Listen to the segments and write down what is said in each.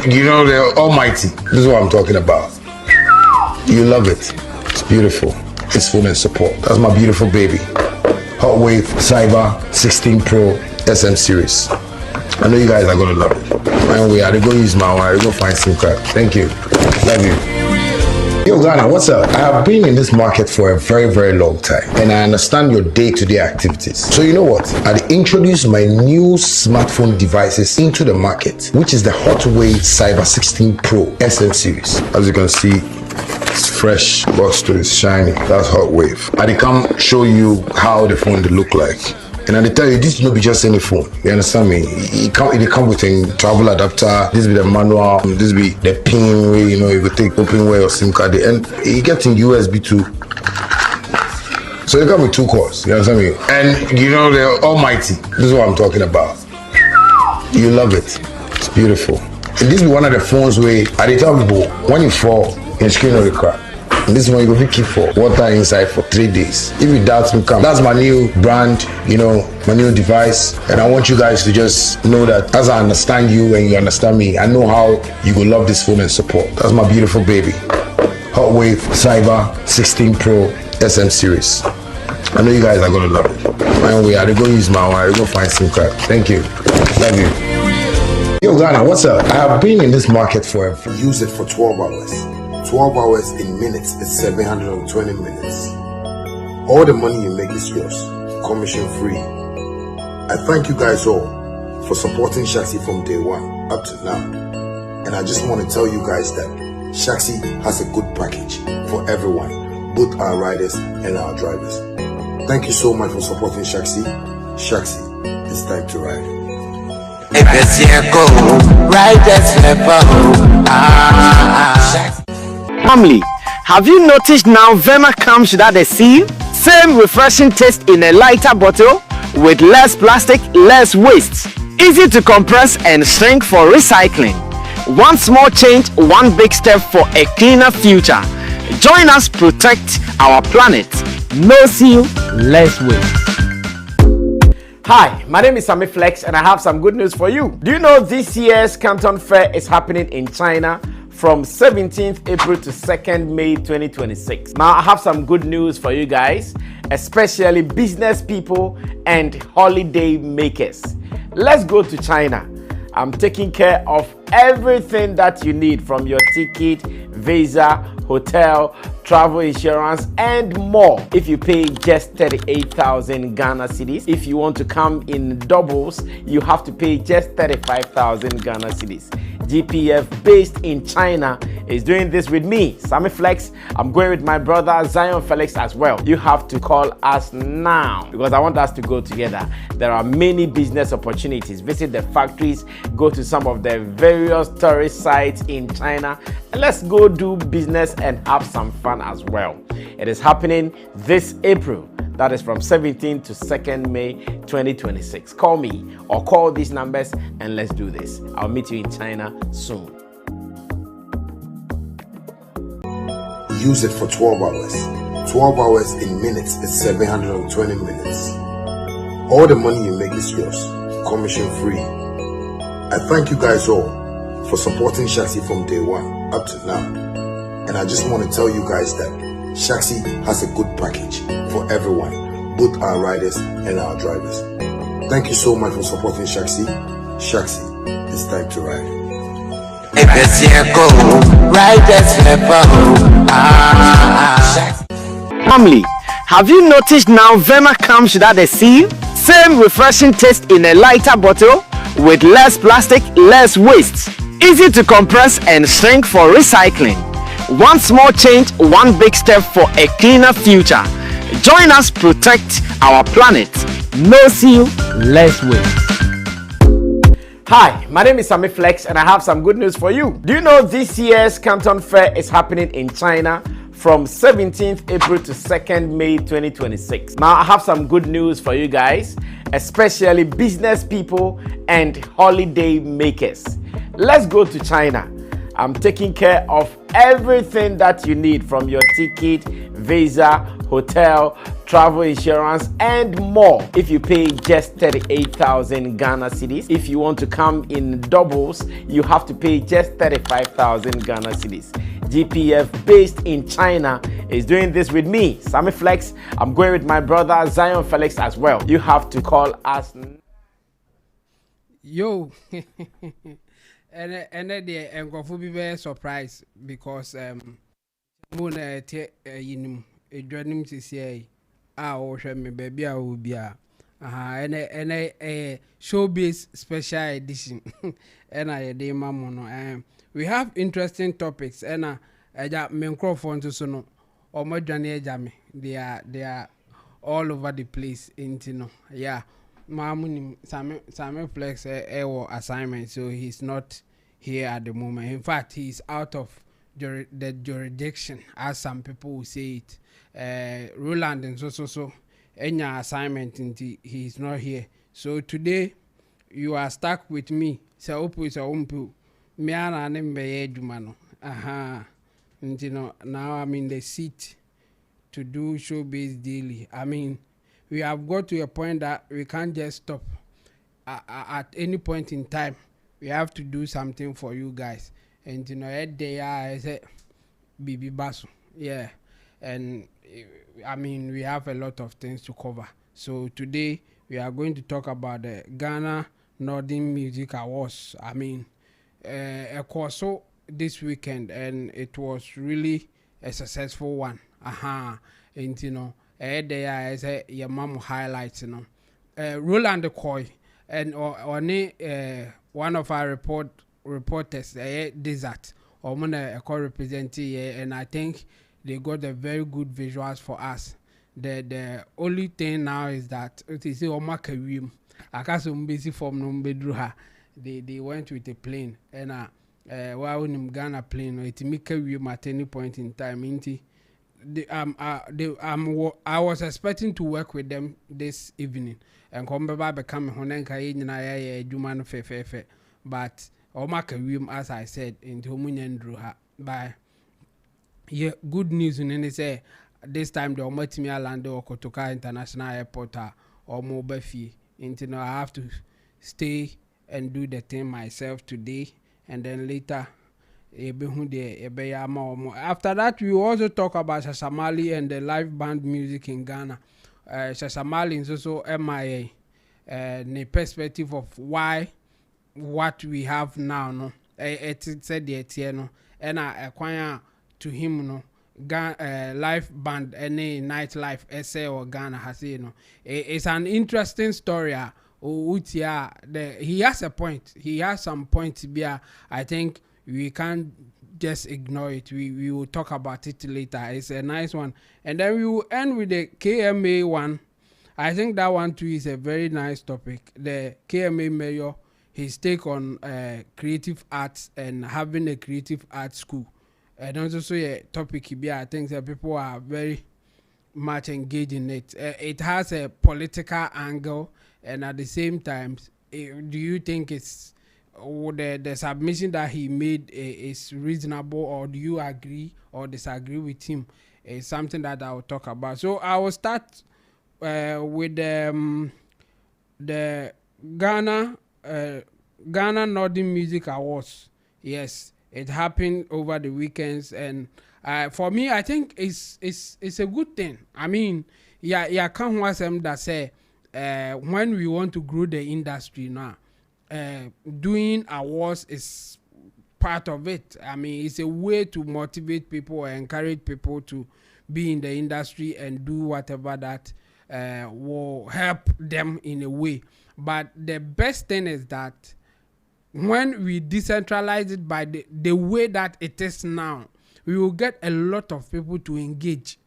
you know, the Almighty. This is what I'm talking about. You love it. It's beautiful. It's full and support. That's my beautiful baby. Hot Wave Cyber 16 Pro SM series. I know you guys are gonna love it. Anyway, I go use my one. I go find SIM card. Thank you. Love you. Yo, Ghana, what's up? I have been in this market for a very, very long time, and I understand your day-to-day activities. So you know what? I introduced my new smartphone devices into the market, which is the Hot Wave Cyber 16 Pro SM series. As you can see, it's fresh, box to it's shiny. That's Hot Wave. I come show you how the phone will look like. And I tell you, this will not be just any phone. You understand me? It come with a travel adapter. This be the manual. This be the pin way. You know, you could take open way or SIM card. And it gets in USB too. So it come with 2 cords. You understand me? And you know, the Almighty. This is what I'm talking about. You love it. It's beautiful. And this be one of the phones where I tell people when you fall, your screen will crack. And this one you will keep for water inside for 3 days. If you doubt me, come. That's my new brand, you know, my new device. And I want you guys to just know that as I understand you and you understand me, I know how you will love this phone and support. That's my beautiful baby. Hot Wave Cyber 16 Pro SM series. I know you guys are gonna love it. Anyway, I go use my one. I go find SIM card. Thank you. Love you. Yo, Ghana, what's up? I have been in this market for use it for 12 hours. 12 hours in minutes is 720 minutes. All the money you make is yours, commission free. I thank you guys all for supporting Shaxi from day one up to now. And I just want to tell you guys that Shaxi has a good package for everyone, both our riders and our drivers. Thank you so much for supporting Shaxi. Shaxi, it's time to ride. Family, have you noticed now Vema comes without a seal? Same refreshing taste in a lighter bottle with less plastic, less waste. Easy to compress and shrink for recycling. One small change, one big step for a cleaner future. Join us protect our planet. No seal, less waste. Hi, my name is Sammy Flex and I have some good news for you. Do you know this year's Canton Fair is happening in China from 17th April to 2nd May 2026. Now I have some good news for you guys, especially business people and holiday makers. Let's go to China. I'm taking care of everything that you need from your ticket, visa, hotel, travel insurance and more. If you pay just 38,000 Ghana cedis, if you want to come in doubles, you have to pay just 35,000 Ghana cedis. GPF based in China is doing this with me, Sammy Flex. I'm going with my brother Zion Felix as well. You have to call us now because I want us to go together. There are many business opportunities. Visit the factories, go to some of the various tourist sites in China, and let's go do business and have some fun as well. It is happening this April. That is from 17th to 2nd May 2026. Call me or call these numbers and let's do this. I'll meet you in China soon. Use it for 12 hours. 12 hours in minutes is 720 minutes. All the money you make is yours, commission free. I thank you guys all for supporting Shaxi from day one up to now. And I just want to tell you guys that Shaxi has a good package for everyone, both our riders and our drivers. Thank you so much for supporting Shaxi. Shaxi, it's time to ride. Family, have you noticed now Vema comes without a seal? Same refreshing taste in a lighter bottle with less plastic, less waste. Easy to compress and shrink for recycling. One small change, one big step for a cleaner future. Join us protect our planet. No seal, less waste. Hi, my name is Sammy Flex and I have some good news for you. Do you know this year's Canton Fair is happening in China from 17th April to 2nd May 2026. Now I have some good news for you guys, especially business people and holiday makers. Let's go to China. I'm taking care of everything that you need from your ticket, visa, hotel, travel insurance, and more. If you pay just 38,000 Ghana cedis, if you want to come in doubles, you have to pay just 35,000 Ghana cedis. GPF, based in China, is doing this with me, Sammy Flex. I'm going with my brother Zion Felix as well. You have to call us. Yo, and the enkofu be very surprised because moon yinim edwanim sisi o hwe me baby a obi a and showbiz special edition and I dey mamu no we have interesting topics and eja microphone to so no omodwane eja me they are all over the place intino yeah mamu Sammy Flex assignment, so he's not here at the moment. In fact, he's out of the jurisdiction, as some people will say it. Roland and so any assignment, he's not here. So today you are stuck with me. So opu is a umpu. Me ana nembe jumano. Aha. Now I'm in the seat to do showbiz daily. I mean, we have got to a point that we can't just stop at any point in time. We have to do something for you guys. And they are Bibi Basu. Yeah. And I mean, we have a lot of things to cover. So today we are going to talk about the Ghana Northern Music Awards. I mean, a course this weekend, and it was really a successful one. And there is a your mom highlights, Roland Coy and one of our reporters, Desert, or a co-representative, and I think they got a very good visuals for us. The only thing now is that it is Omaka I can't busy from Numbedruha. They went with a plane, and while in Ghana plane, it make a at any point in time. I was expecting to work with them this evening and come back become honenka yina juman fe but as I said in Homunyan by yeah, good news in say this time the Omatimi Alando or Kotoka International Airport or Mobefi into I have to stay and do the thing myself today, and then later after that we also talk about Shasha and the live band music in Ghana. Shasha is also MIA, the perspective of why what we have now no it said the no and I acquire to him no live band any nightlife essay or Ghana has it's an interesting story. He has a point. He has some points here. I think we can't just ignore it. We will talk about it later. It's a nice one. And then we will end with the KMA one. I think that one too is a very nice topic. The KMA mayor, his take on creative arts and having a creative arts school. And also a topic here, I think that people are very much engaged in it. It has a political angle, and at the same time, do you think it's the submission that he made is reasonable, or do you agree or disagree with him? It's something that I will talk about. So I will start with the Ghana Northern Music Awards. Yes, it happened over the weekends, and for me, I think it's a good thing. I mean, can't watch them that say when we want to grow the industry now. Doing awards is part of it. I mean, it's a way to motivate people or encourage people to be in the industry and do whatever that will help them in a way. But the best thing is that when we decentralize it by the way that it is now, we will get a lot of people to engage.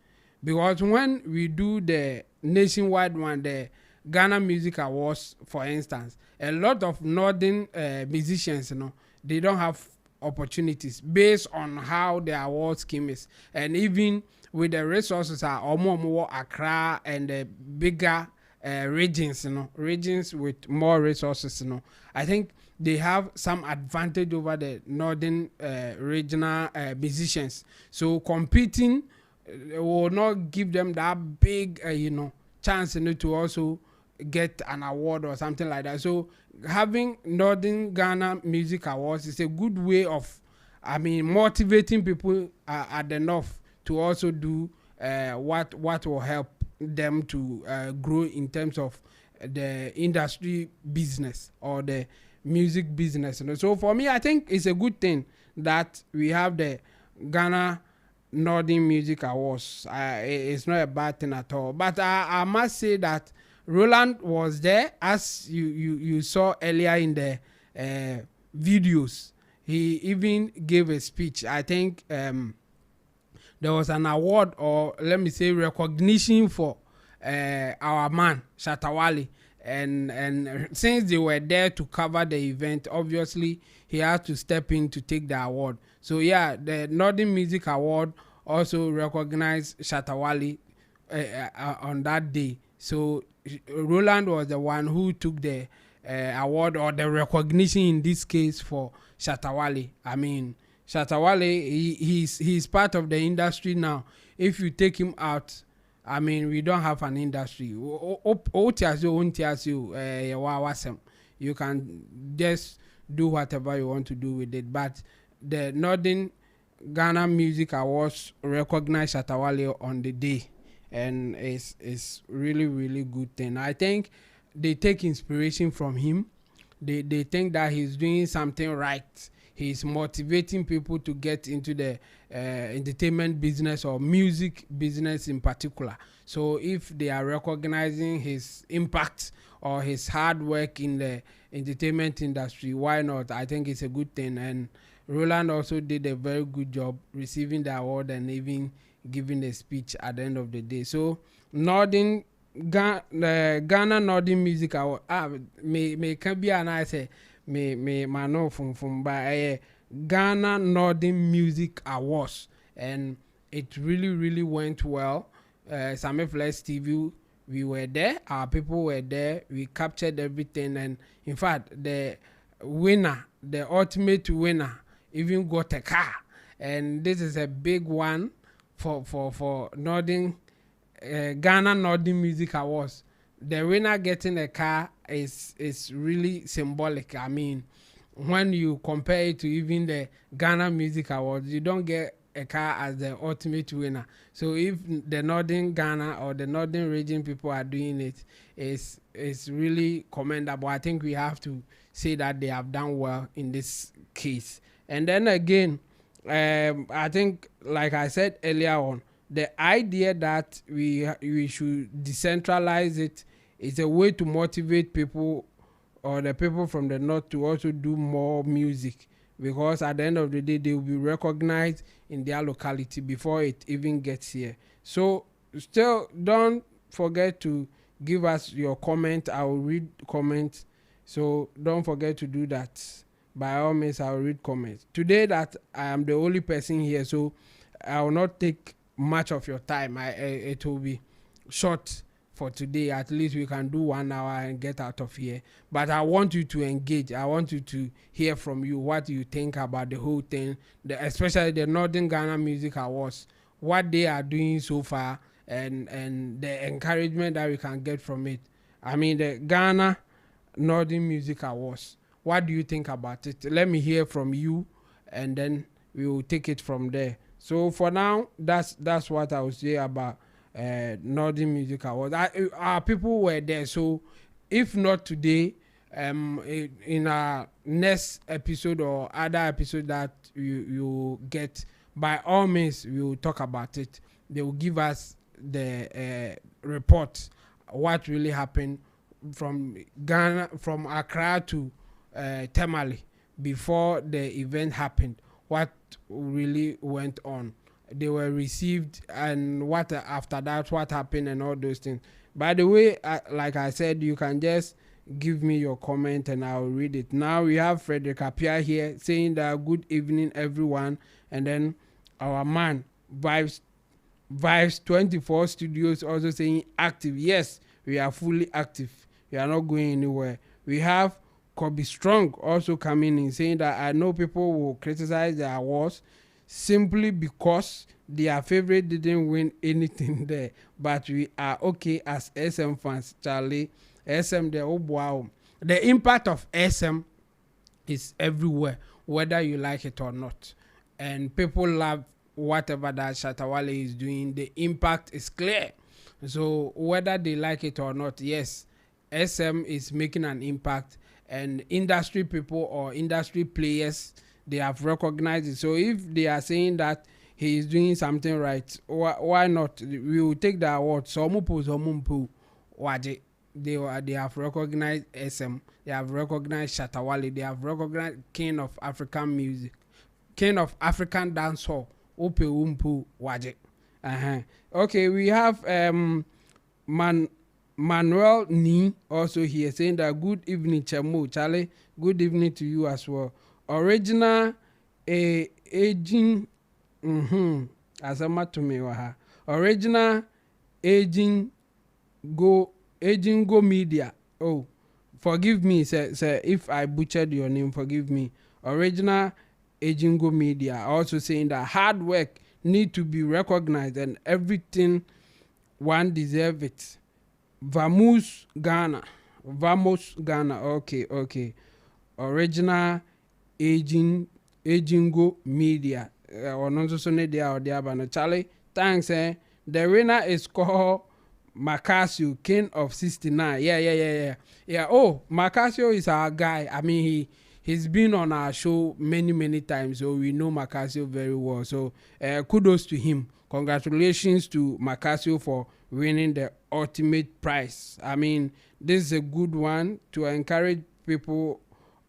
Because when we do the nationwide one, the Ghana Music Awards, for instance, a lot of northern musicians, they don't have opportunities based on how the award scheme is. And even with the resources are more Accra and the bigger regions, regions with more resources, I think they have some advantage over the northern regional musicians. So competing will not give them that big, chance to also get an award or something like that. So having Northern Ghana Music Awards is a good way of, motivating people at the north to also do what will help them to grow in terms of the industry business or the music business. So for me, I think it's a good thing that we have the Ghana Northern Music Awards. It's not a bad thing at all. But I must say that Roland was there, as you saw earlier in the videos. He even gave a speech. I think there was an award, or let me say recognition, for our man Shatawale, and since they were there to cover the event, obviously he had to step in to take the award. So yeah, the Northern Music Award also recognized Shatawale on that day. So Roland was the one who took the award, or the recognition in this case, for Shatawale. Shatawale, he's part of the industry now. If you take him out, we don't have an industry. You can just do whatever you want to do with it. But the Northern Ghana Music Awards recognize Shatawale on the day, and it's really, really good thing. I think they take inspiration from him. They think that he's doing something right. He's motivating people to get into the entertainment business or music business in particular. So if they are recognizing his impact or his hard work in the entertainment industry, why not? I think it's a good thing. And Roland also did a very good job receiving the award and even giving a speech at the end of the day. So Ghana Northern Music Award, me can be an I say me mano from by Ghana Northern Music Awards, and it really went well. Sammy Flex TV, we were there, our people were there, we captured everything, and in fact the winner, the ultimate winner, even got a car, and this is a big one for Northern Ghana Northern Music Awards. The winner getting a car is really symbolic. When you compare it to even the Ghana Music Awards, you don't get a car as the ultimate winner. So if the Northern Ghana or the Northern region people are doing it, it's really commendable. I think we have to say that they have done well in this case. And then again, I think, like I said earlier on, the idea that we should decentralize it is a way to motivate people, or the people from the north, to also do more music, because at the end of the day they will be recognized in their locality before it even gets here. So still, don't forget to give us your comment. I will read comments, so don't forget to do that. By all means, I will read comments today. That I am the only person here, so I will not take much of your time. It will be short for today. At least we can do 1 hour and get out of here. But I want you to engage. I want you to hear from you what you think about the whole thing, especially the Northern Ghana Music Awards, what they are doing so far, and the encouragement that we can get from it. The Ghana Northern Music Awards, what do you think about it? Let me hear from you, and then we will take it from there. So for now, that's what I would say about Northern Music Awards. Our people were there, so if not today, in our next episode or other episode that you get, by all means we will talk about it. They will give us the report, what really happened from Ghana, from Accra to Tamale before the event happened, what really went on. They were received, and what after that, what happened, and all those things. By the way, like I said, you can just give me your comment and I'll read it. Now we have Frederick Apia here saying that good evening everyone, and then our man Vibes 24 Studios also saying active. Yes, we are fully active, we are not going anywhere. We have Kobe Strong also coming in saying that I know people will criticize the awards, simply because their favorite didn't win anything there. But we are okay as SM fans. Charlie, SM, the impact of SM is everywhere, whether you like it or not. And people love whatever that Shatta Wale is doing. The impact is clear. So whether they like it or not, yes, SM is making an impact, and industry people or industry players, they have recognized it. So if they are saying that he is doing something right, why not? We will take the award. They have recognized SM, they have recognized Shatta Wale, they have recognized King of African music, King of African dancehall, Ope Umpu Waje. Okay, we have Manuel Ni also here saying that good evening, Chamo Charlie. Good evening to you as well. Original aging asama to me waha. Original aging go media. Oh, forgive me, sir, if I butchered your name, forgive me. Original aging go media also saying that hard work need to be recognized and everything one deserve it. Vamos Ghana. Okay. Original aging go media. Charlie, thanks. The winner is called Macasio, King of 69. Yeah. Oh, Macasio is our guy. I mean, he's been on our show many times, so we know Macasio very well. So kudos to him. Congratulations to Macasio for winning the ultimate prize. I mean, this is a good one to encourage people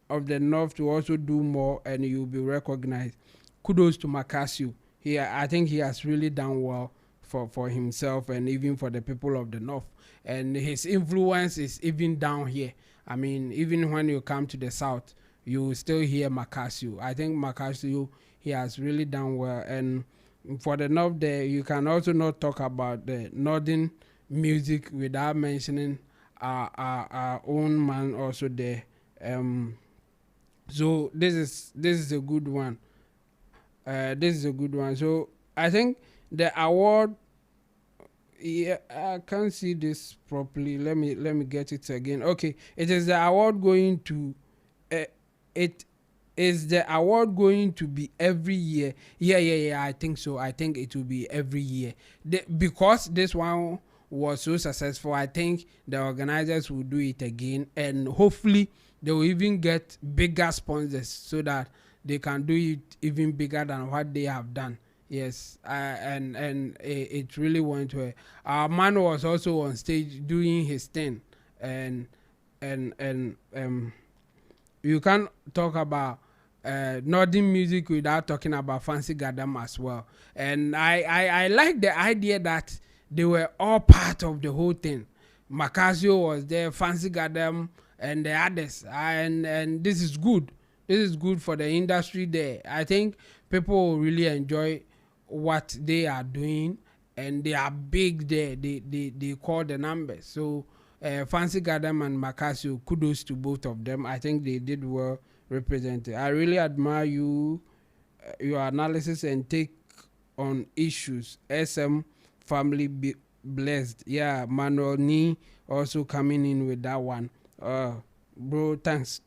of the North to also do more, and you'll be recognized. Kudos to Macasio. I think he has really done well for himself and even for the people of the North. And his influence is even down here. I mean, even when you come to the South, you still hear Macasio. I think Macasio, he has really done well. And for the North there, you can also not talk about the Northern music without mentioning our own man also there. So this is a good one. So I think the award, yeah, I can't see this properly. Let me get it again. Okay, it is the award going to it is the award going to be every year. Yeah, I think so. I think it will be every year. Because this one was so successful, I think the organizers will do it again, and hopefully they will even get bigger sponsors so that they can do it even bigger than what they have done. Yes, and it really went well. Our man was also on stage doing his thing, and you can't talk about Northern music without talking about Fancy Gadam as well. And I like the idea that they were all part of the whole thing. Macasio was there, Fancy Gadam, and the others, and this is good. This is good for the industry there. I think people will really enjoy what they are doing, and they are big there. They call the numbers. So Fancy Gadam and Macasio, kudos to both of them. I think they did well represented. I really admire your analysis and take on issues. SM family be blessed. Yeah, Manuel Ni also coming in with that one. Bro, thanks.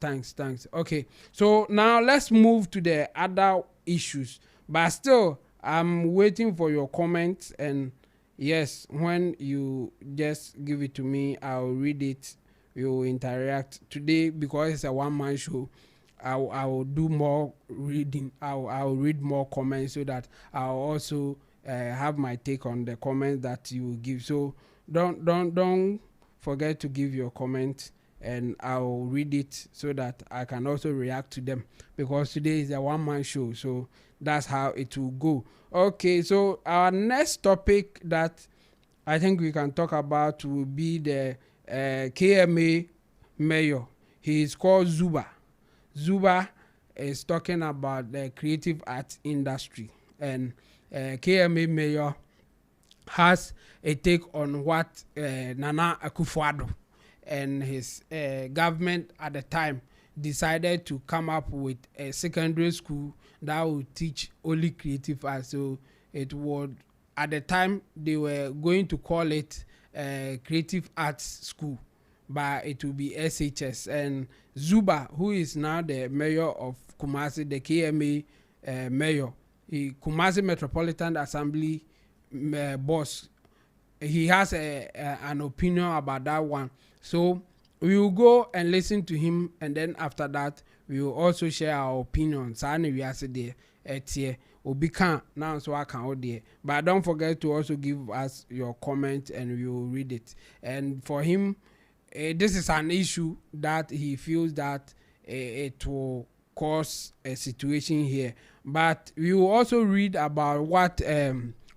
Okay, so now let's move to the other issues, but still I'm waiting for your comments, and yes, when you just give it to me, I'll read it. We will interact today because it's a one-man show. I will do more reading. I'll read more comments so that I'll also have my take on the comments that you give. So don't forget to give your comment, and I'll read it so that I can also react to them, because today is a one-man show, so that's how it will go. Okay, so our next topic that I think we can talk about will be the KMA mayor. He is called Zuba. Zuba is talking about the creative arts industry, and KMA mayor has a take on what Nana Akufo-Addo and his government at the time decided to come up with a secondary school that would teach only creative arts. So it would, at the time, they were going to call it creative arts school, but it will be SHS. And Zuba, who is now the mayor of Kumasi, the KMA mayor, Kumasi Metropolitan Assembly boss, he has an opinion about that one. So we will go and listen to him, and then after that we will also share our opinions. We are there Obi can now, so I can there. But don't forget to also give us your comment and we will read it. And for him, this is an issue that he feels that it will cause a situation here. But we will also read about what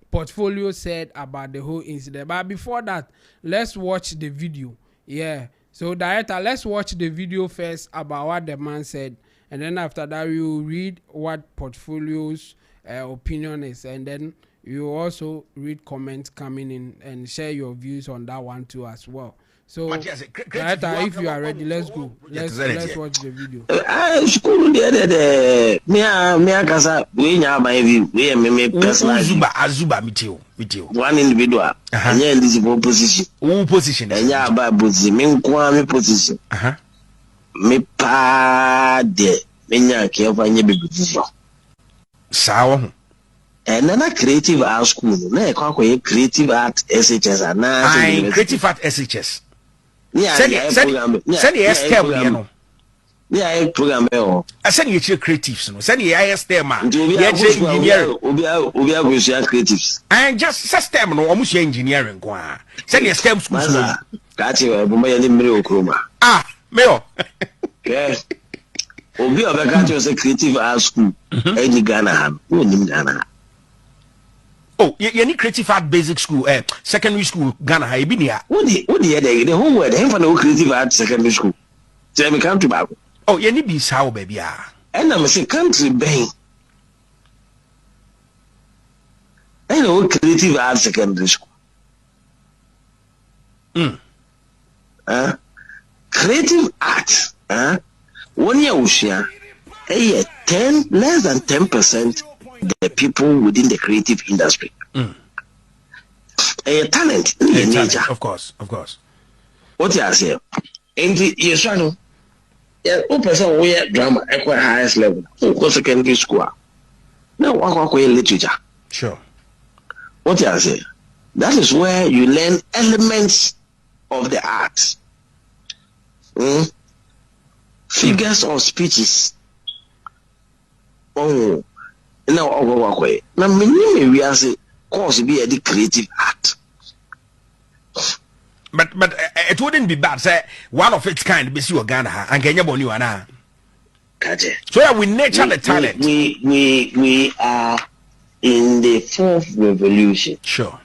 Portfolio said about the whole incident. But before that, let's watch the video. Yeah. So director, let's watch the video first about what the man said, and then after that we will read what Portfolio's opinion is, and then you will also read comments coming in and share your views on that one too as well. So director, if you are ready, let's go. Let's watch the video. School the me kasa we nya ban we me personal Azuba mitio one individual anya eligible position anya ba position me nko me position me pa de me nya ke fa nya be position sawo na creative art school na e creative art SHS na creative art SHS. Send the STEM, you know. Yeah, program. I send you creatives, no. Send the STEM, man. We are creatives. And just system, no, almost engineering. Send the STEM school. That's you. Ah, Mayo. Yes. Obi Obeka was a creative art school. Any Ghana, who in Ghana. Oh, you need creative art basic school, secondary school, Ghana, Ibinia. What the whole word, him for no creative art secondary school. Tell me country back. Oh, you need be how, baby. And I'm saying country bang. I know creative art secondary school. Creative art, 1 year Ocean, less than 10%. The people within the creative industry. A talent in nature. Of course. What you say? And yes, I know. Yeah, one person we drama at the highest level. Who goes secondary school? Now, what literature? Sure. What you say? That is where you learn elements of the arts. Figures of speeches. Oh. Now, now, we are saying, course, be a creative art. But it wouldn't be bad, say one of its kind, be you Ghana and Kenya Boniwana. So yeah, we nurture the talent. We are in the fourth revolution. Sure.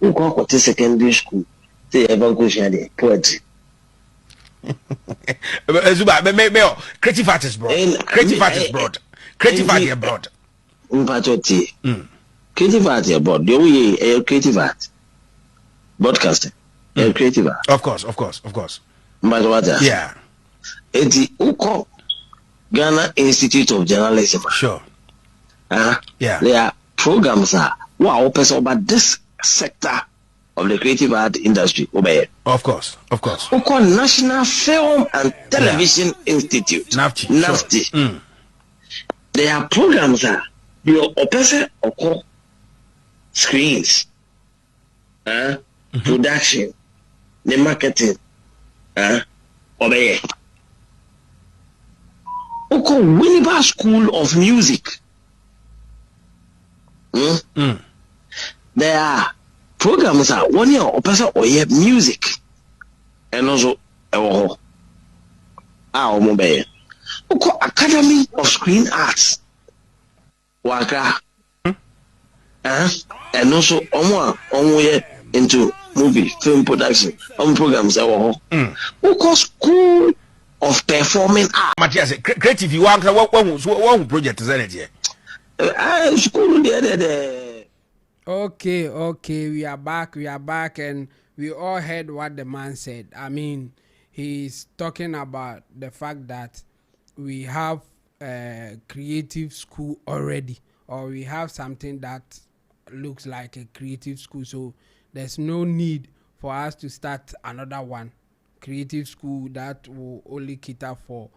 We go to secondary school. They ever go share the poetry. Creative art is broad. Creative art is broad. Creative art abroad. Creative art abroad. The way creative art. Broadcasting. Creative art. Of course. But what? Yeah. It's the Uko Ghana Institute of Journalism. Sure. Yeah. Their programs are about this sector of the creative art industry. Of course. Uko National Film and Television Institute. NAFTI. Sure. Their programs are your opera screens, production, the marketing, obey. Winneba School of Music. Their programs are 1 year opera or music, and also mobile. Academy of Screen Arts, Waka, and also into movie film production programs. School of Performing Arts. Matthias, creative. You want one project is that? School the Okay, we are back, and we all heard what the man said. I mean, he's talking about the fact that we have a creative school already, or we have something that looks like a creative school, so there's no need for us to start another one, creative school that will only cater for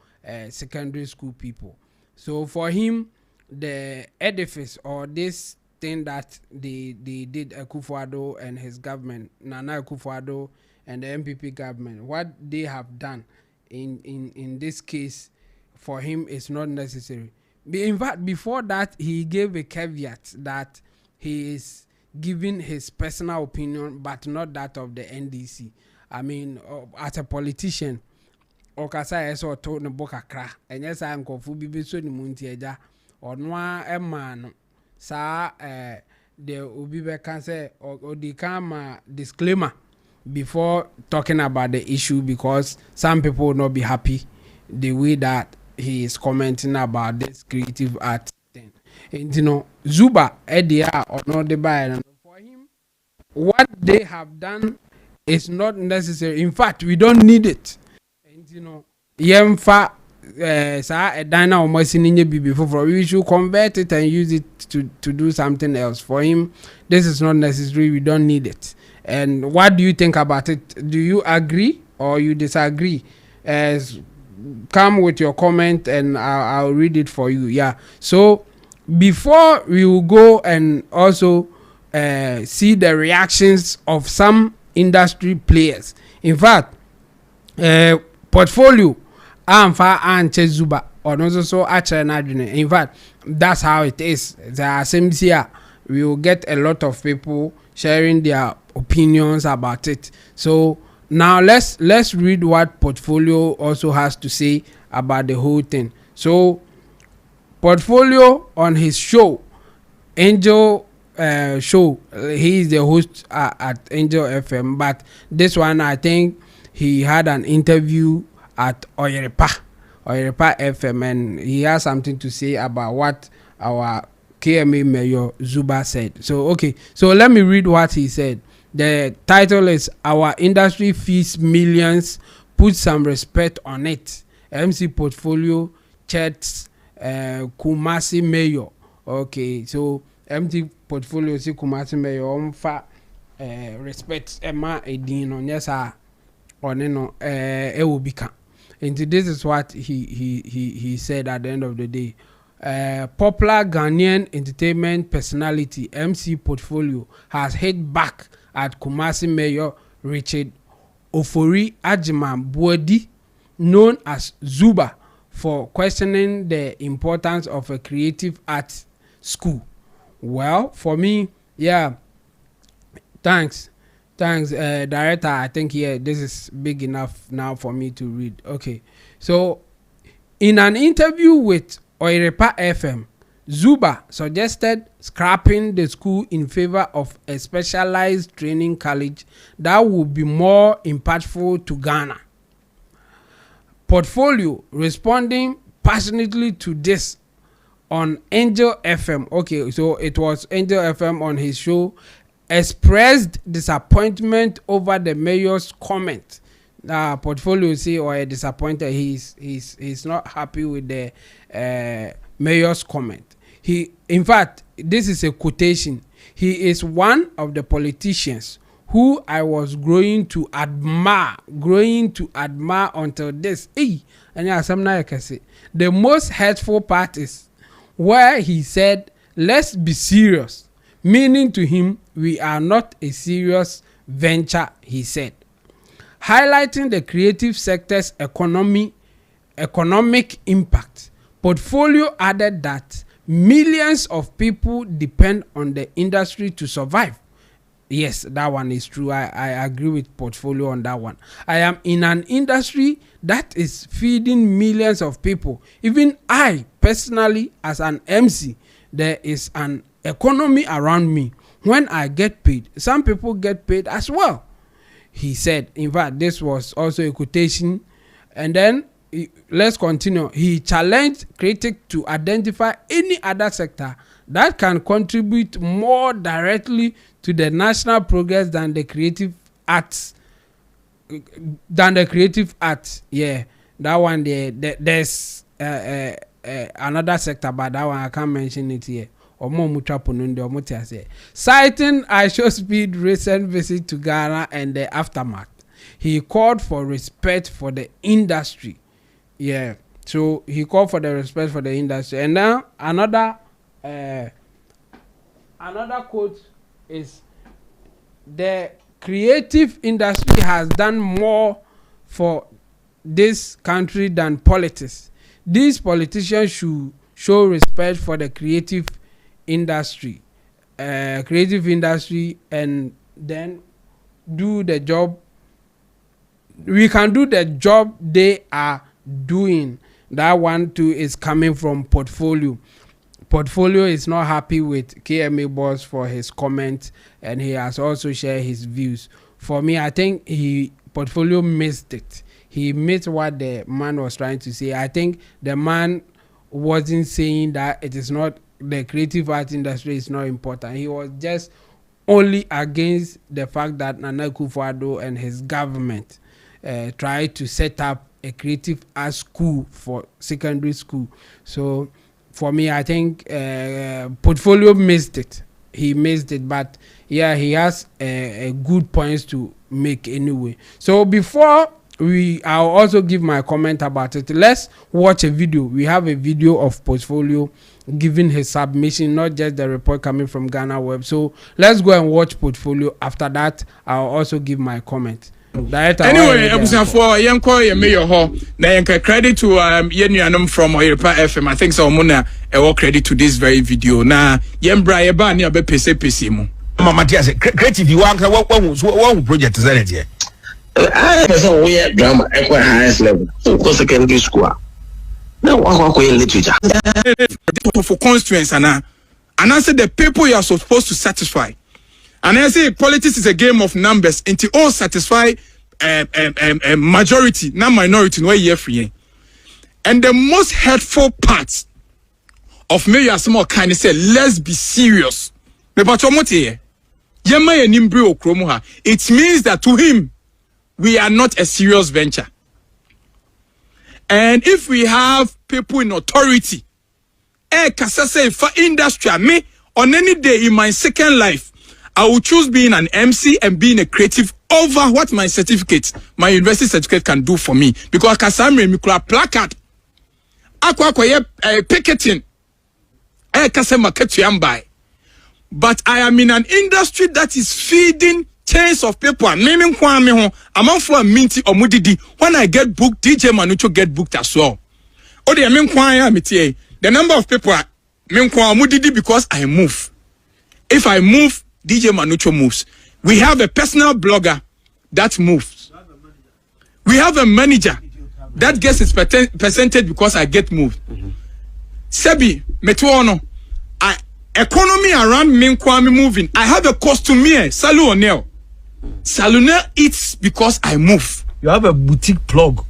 secondary school people. So for him, the edifice or this thing that they did, Akufo-Addo and his government, Nana Akufo-Addo and the MPP government, what they have done in this case for him is not necessary. In fact, before that, he gave a caveat that he is giving his personal opinion but not that of the NDC. I mean, as a politician, okasa eso to no boka kra enye sa nkofu bibi so ni munti eja onwa ema no sa the obi be kan say odi kan ma disclaimer before talking about the issue, because some people will not be happy the way that he is commenting about this creative art thing. And you know, Zuba Edia or not the buyer for him, what they have done is not necessary. In fact, we don't need it. And you know, yemfa sa a diner or moistening before we should convert it and use it to do something else. For him, this is not necessary. We don't need it. And what do you think about it? Do you agree or you disagree? Come with your comment and I'll read it for you. Yeah. So before we will go and also see the reactions of some industry players. In fact, portfolio amfa anche Zuba or also so actually. In fact, that's how it is. The same here, we will get a lot of people sharing their opinions about it. So now let's read what portfolio also has to say about the whole thing. So portfolio on his show, Angel show, he is the host at Angel FM, but this one I think he had an interview at Oyerepa FM, and he has something to say about what our KMA Mayor Zuba said. So okay, so let me read what he said. The title is "Our Industry Fees Millions, Put Some Respect on It." MC Portfolio chats Kumasi Mayor. Okay, so MC Portfolio si Kumasi Mayor omfa respect Emma Edin on yesa oneno ewobika. And this is what he said at the end of the day. Popular Ghanaian entertainment personality MC Portfolio has hit back at Kumasi Mayor Richard Ofori Ajiman Buodi, known as Zuba, for questioning the importance of a creative arts school. Well, for me, yeah, thanks, director. I think this is big enough now for me to read. Okay, so in an interview with Oyerepa FM, Zuba suggested scrapping the school in favor of a specialized training college that would be more impactful to Ghana. Portfolio, responding passionately to this on Angel FM. Okay, so it was Angel FM on his show, expressed disappointment over the mayor's comment. Portfolio say or disappointed. He's not happy with the mayor's comment. In fact, this is a quotation. He is one of the politicians who I was growing to admire until this. And yeah, some I can say the most hurtful part is where he said, "Let's be serious," meaning to him, we are not a serious venture, he said. Highlighting the creative sector's economic impact, Portfolio added that millions of people depend on the industry to survive. Yes, that one is true. I agree with Portfolio on that one. I am in an industry that is feeding millions of people. Even I, personally, as an MC, there is an economy around me. When I get paid, some people get paid as well, he said. In fact, this was also a quotation. And then let's continue. He challenged critics to identify any other sector that can contribute more directly to the national progress than the creative arts than the creative arts. Yeah, that one there's another sector, but that one I can't mention it here. Citing IShowSpeed's recent visit to Ghana and the aftermath, he called for respect for the industry. Yeah, so he called for the respect for the industry. And now another quote is, the creative industry has done more for this country than politics. These politicians should show respect for the creative industry, and then do the job. We can do the job they are doing. That one too is coming from Portfolio. Portfolio is not happy with KMA boss for his comments, and he has also shared his views. For me, I think Portfolio missed it. He missed what the man was trying to say. I think the man wasn't saying that it is not, the creative art industry is not important. He was just only against the fact that Nana Akufo-Addo and his government tried to set up a creative art school for secondary school. So for me, I think Portfolio missed it. He missed it, but yeah, he has a good points to make anyway. So before I'll also give my comment about it. Let's watch a video. We have a video of Portfolio giving his submission, not just the report coming from Ghana Web. So let's go and watch Portfolio. After that, I'll also give my comment. Anyway, for young mayor ho na credit to yenuanom from Oyirpa FM. I think so mona e credit to this very video. Na yembra ye ba ne abe pese mu. Mama Tia say creative you want one project is that here. I person we drama at highest level. For secondary school. Now what literature. For constituents and I said the people you are supposed to satisfy. And I say politics is a game of numbers until all satisfy majority, not minority, no year free. And the most hurtful part of me as more kind of say, let's be serious. It means that to him, we are not a serious venture. And if we have people in authority, for industry, me on any day in my second life, I will choose being an MC and being a creative over what my certificate, my university certificate can do for me. Because Kasamre Mikula placard, picketing, but I am in an industry that is feeding chains of people. When I get booked, DJ Manucho get booked as well. The number of people because I move. If I move, DJ Manucho moves. We have a personal blogger that moves. We have a manager that gets his percentage because I get moved. Sebi, Metuono, economy around me moving. I have a costumier, Salu O'Neill. Salune eats because I move. You have a boutique plug.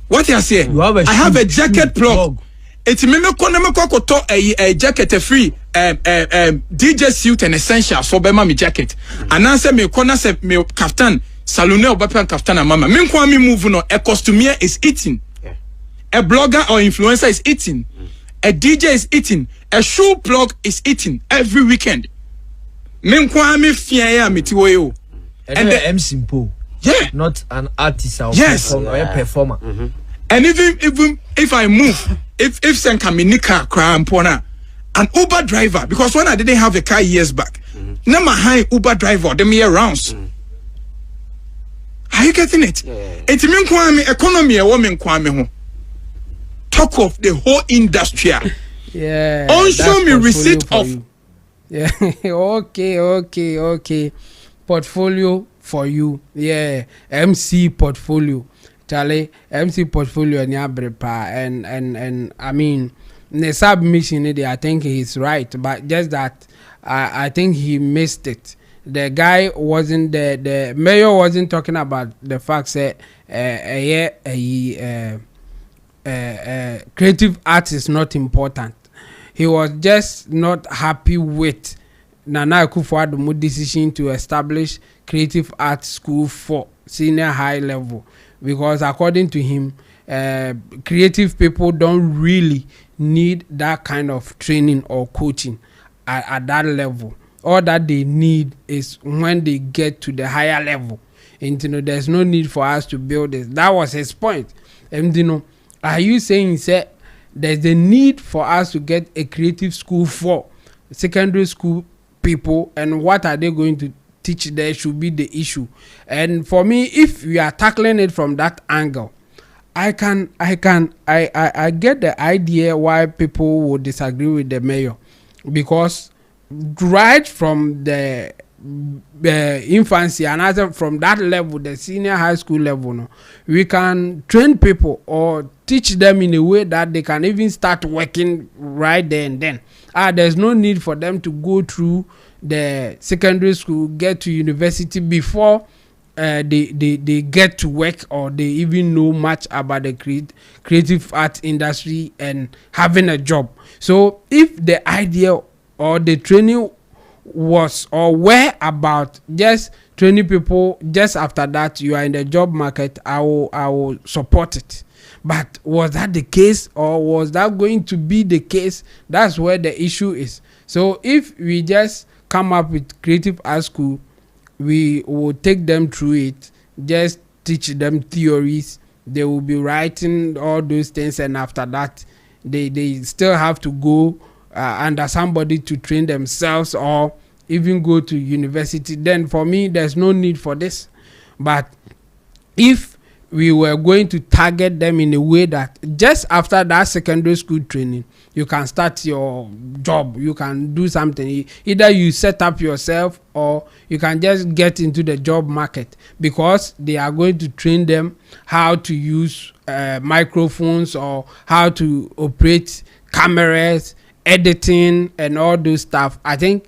What you say? I have a jacket plug. It's me a jacket free DJ suit and essentials for Bema me jacket. And answer me corner se me kaftan salone or bapan kaftan and mama. Me kwa me move no a costumier is eating. A blogger or influencer is eating. A DJ is eating. A shoe plug is eating every weekend. Me kwa me fiya me tiwoyo. And the MC Simple. Yeah. Not an artist or performer. And even if I move, if Senka crime pona, an Uber driver, because when I didn't have a car years back, now my high Uber driver, them year rounds. Are you getting it? It's mean kwame economy a woman kwame ho. Talk of the whole industry. Yeah. Also me receipt of. Yeah. Okay. Portfolio for you. Yeah. MC Portfolio. Charlie, MC Portfolio and Yabrepa and I mean the submission I think he's right, but just that I think he missed it. The guy wasn't the mayor wasn't talking about the fact that creative art is not important. He was just not happy with Nana Akufo-Addo's decision to establish creative art school for senior high level, because according to him, creative people don't really need that kind of training or coaching at that level. All that they need is when they get to the higher level. And you know, there's no need for us to build this. That was his point. And you know, are you saying he said there's a need for us to get a creative school for secondary school people, and what are they going to teach there should be the issue. And for me, if we are tackling it from that angle, I get the idea why people would disagree with the mayor, because right from the infancy and other from that level, the senior high school level, no, we can train people or teach them in a way that they can even start working right there and then. There's no need for them to go through the secondary school, get to university before they get to work, or they even know much about the creative art industry and having a job. So if the idea or the training was or were about just training people, just after that you are in the job market, I will support it. But was that the case, or was that going to be the case? That's where the issue is. So if we just come up with creative art school, we will take them through it, just teach them theories, they will be writing all those things, and after that they still have to go under somebody to train themselves, or even go to university. Then for me, there's no need for this. But if we were going to target them in a way that just after that secondary school training, you can start your job, you can do something, either you set up yourself or you can just get into the job market, because they are going to train them how to use microphones, or how to operate cameras, editing and all those stuff. I think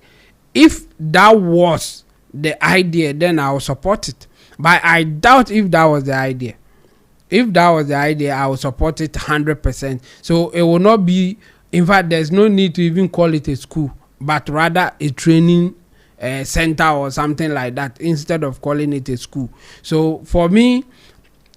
if that was the idea, then I will support it. But I doubt if that was the idea. If that was the idea, I will support it 100%. So it will not be, in fact, there's no need to even call it a school, but rather a training center or something like that, instead of calling it a school. So for me,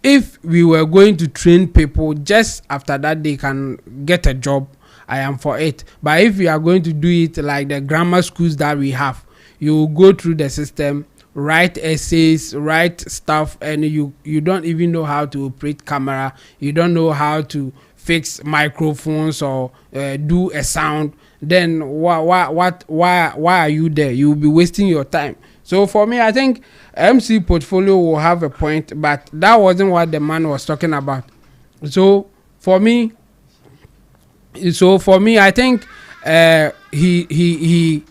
if we were going to train people just after that they can get a job, I am for it. But if we are going to do it like the grammar schools that we have, you go through the system, write essays, write stuff, and you don't even know how to operate camera, you don't know how to fix microphones or do a sound, then why are you there? You will be wasting your time. So for me, I think MC Portfolio will have a point, but that wasn't what the man was talking about. So for me, I think he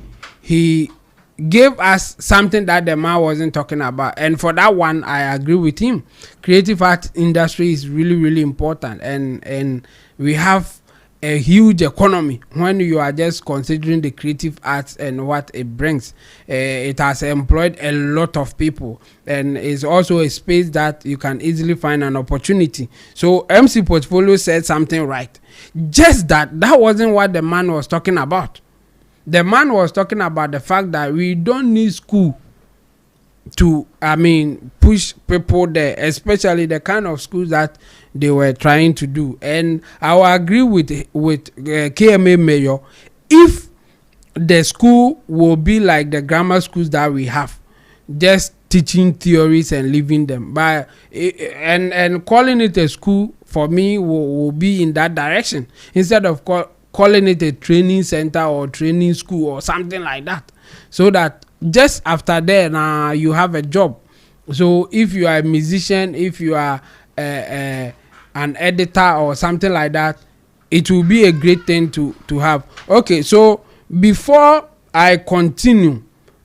gave us something that the man wasn't talking about, and for that one I agree with him. Creative art industry is really, really important, and we have a huge economy when you are just considering the creative arts and what it brings. It has employed a lot of people, and is also a space that you can easily find an opportunity. So MC Portfolio said something right, just that wasn't what the man was talking about. The man was talking about the fact that we don't need school to, push people there, especially the kind of schools that they were trying to do. And I will agree with KMA mayor, if the school will be like the grammar schools that we have, just teaching theories and leaving them. But and calling it a school, for me, will be in that direction, instead of calling it a training center or training school or something like that, so that just after that you have a job. So if you are a musician, if you are an editor or something like that, it will be a great thing to have. Okay, so before I continue,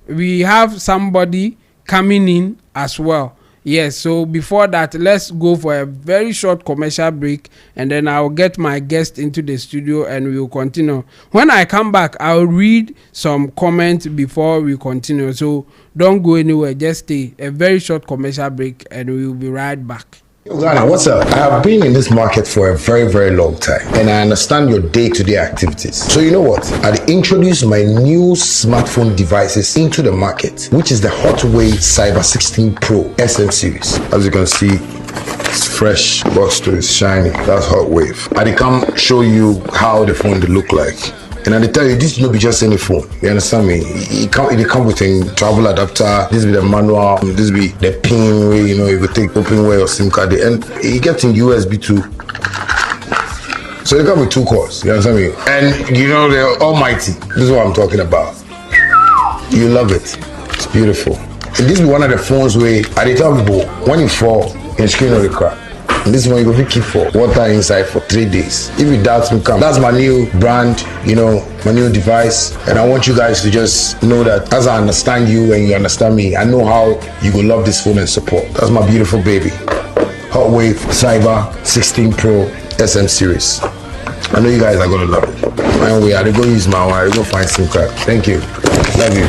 we have somebody coming in as well. Yes, so before that, let's go for a very short commercial break, and then I'll get my guest into the studio and we'll continue. When I come back, I'll read some comments before we continue. So don't go anywhere, just stay. A very short commercial break and we'll be right back. Yo, Ghana, what's up? I have been in this market for a very, very long time, and I understand your day-to-day activities. So you know what? I introduced my new smartphone devices into the market, which is the Hotway Cyber 16 Pro SM series. As you can see, it's fresh, box to it's shiny. That's Hot Wave. I come show you how the phone they look like. And I tell you, this will not be just any phone. You understand me? It come with a travel adapter. This be the manual. This be the pin way. You know, you could take open way or SIM card. And it gets in USB too. So they come with 2 cores. You understand me? And you know they're almighty. This is what I'm talking about. You love it. It's beautiful. And this be one of the phones where I tell people when you fall, your screen will crack. And this one you go keep for water inside for 3 days. If you doubt me, come. That's my new brand, you know, my new device. And I want you guys to just know that as I understand you and you understand me, I know how you will love this phone and support. That's my beautiful baby. Hot Wave Cyber 16 Pro SM series. I know you guys are gonna love it. Anyway, I go use my one, I go find SIM card. Thank you. Love you.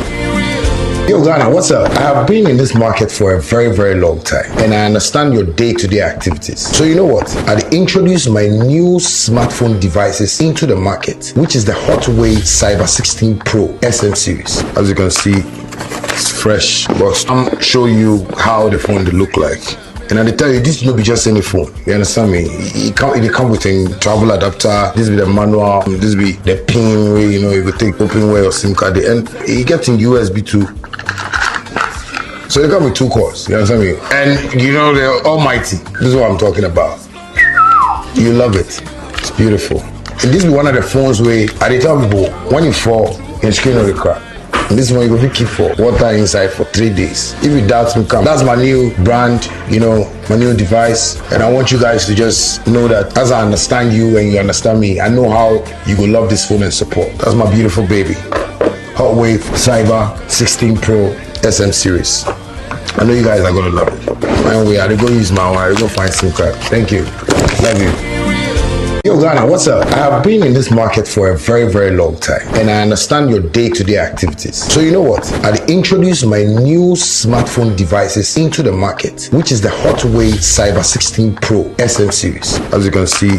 Yo, Ghana, what's up? I have been in this market for a very, very long time, and I understand your day-to-day activities. So you know what? I introduced my new smartphone devices into the market, which is the Hotway Cyber 16 Pro SM series. As you can see, it's fresh, but I'm show you how the phone they look like. And I tell you, this will not be just any phone. You understand me? It come with a travel adapter. This be the manual. This be the pin way. You know, you could take open way or SIM card. And it gets in USB too. So they come with 2 cores. You understand me? And you know they're almighty. This is what I'm talking about. You love it. It's beautiful. And this be one of the phones where I tell people when you fall, your screen will crack. And this one you go keep for water inside for 3 days. If you doubt me, come. That's my new brand, you know, my new device. And I want you guys to just know that as I understand you and you understand me, I know how you will love this phone and support. That's my beautiful baby. Hot Wave Cyber 16 Pro SM series. I know you guys are gonna love it. Anyway, I go use my one, I go find SIM card. Thank you. Love you. Yo, Ghana, what's up? I have been in this market for a very, very long time, and I understand your day-to-day activities. So you know what? I introduced my new smartphone devices into the market, which is the Hotway Cyber 16 Pro SM series. As you can see,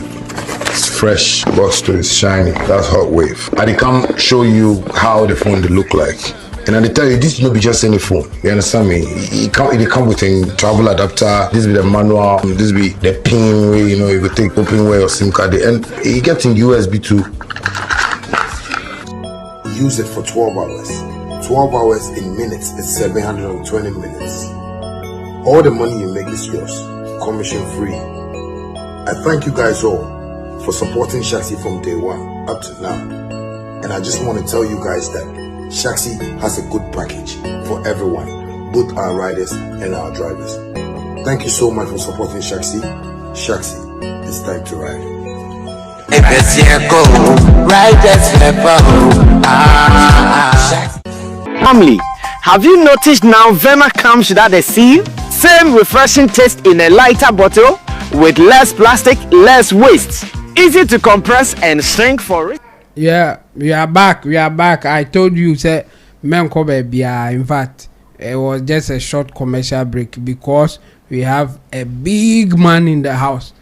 it's fresh, box to it's shiny. That's Hot Wave. I come show you how the phone they look like. And I tell you, this will not be just any phone. You understand me? It come with a travel adapter. This be the manual. This be the pin way. You know, you could take open way or SIM card. And it gets in USB too. Use it for 12 hours. 12 hours in minutes is 720 minutes. All the money you make is yours, commission free. I thank you guys all for supporting Shaxi from day one up to now. And I just want to tell you guys that Shaxi has a good package for everyone, both our riders and our drivers. Thank you so much for supporting Shaxi. Shaxi, it's time to ride. Marley, have you noticed now Vema comes without a seal? Same refreshing taste in a lighter bottle with less plastic, less waste. Easy to compress and shrink for it. Yeah, we are back. I told you, say, Menko baby. In fact, it was just a short commercial break because we have a big man in the house.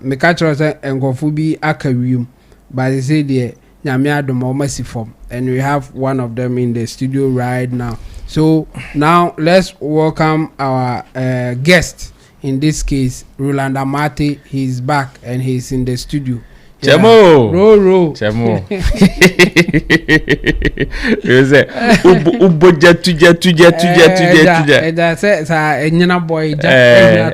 Me catch us and go for be akarium, but they say the Nyamia do mercy form, and we have one of them in the studio right now. So now let's welcome our guest. In this case, Roland Amate. He's back and he's in the studio. Chemo. Ro. Chemo. You say uboja tuja. Say sa enyina boy ja no.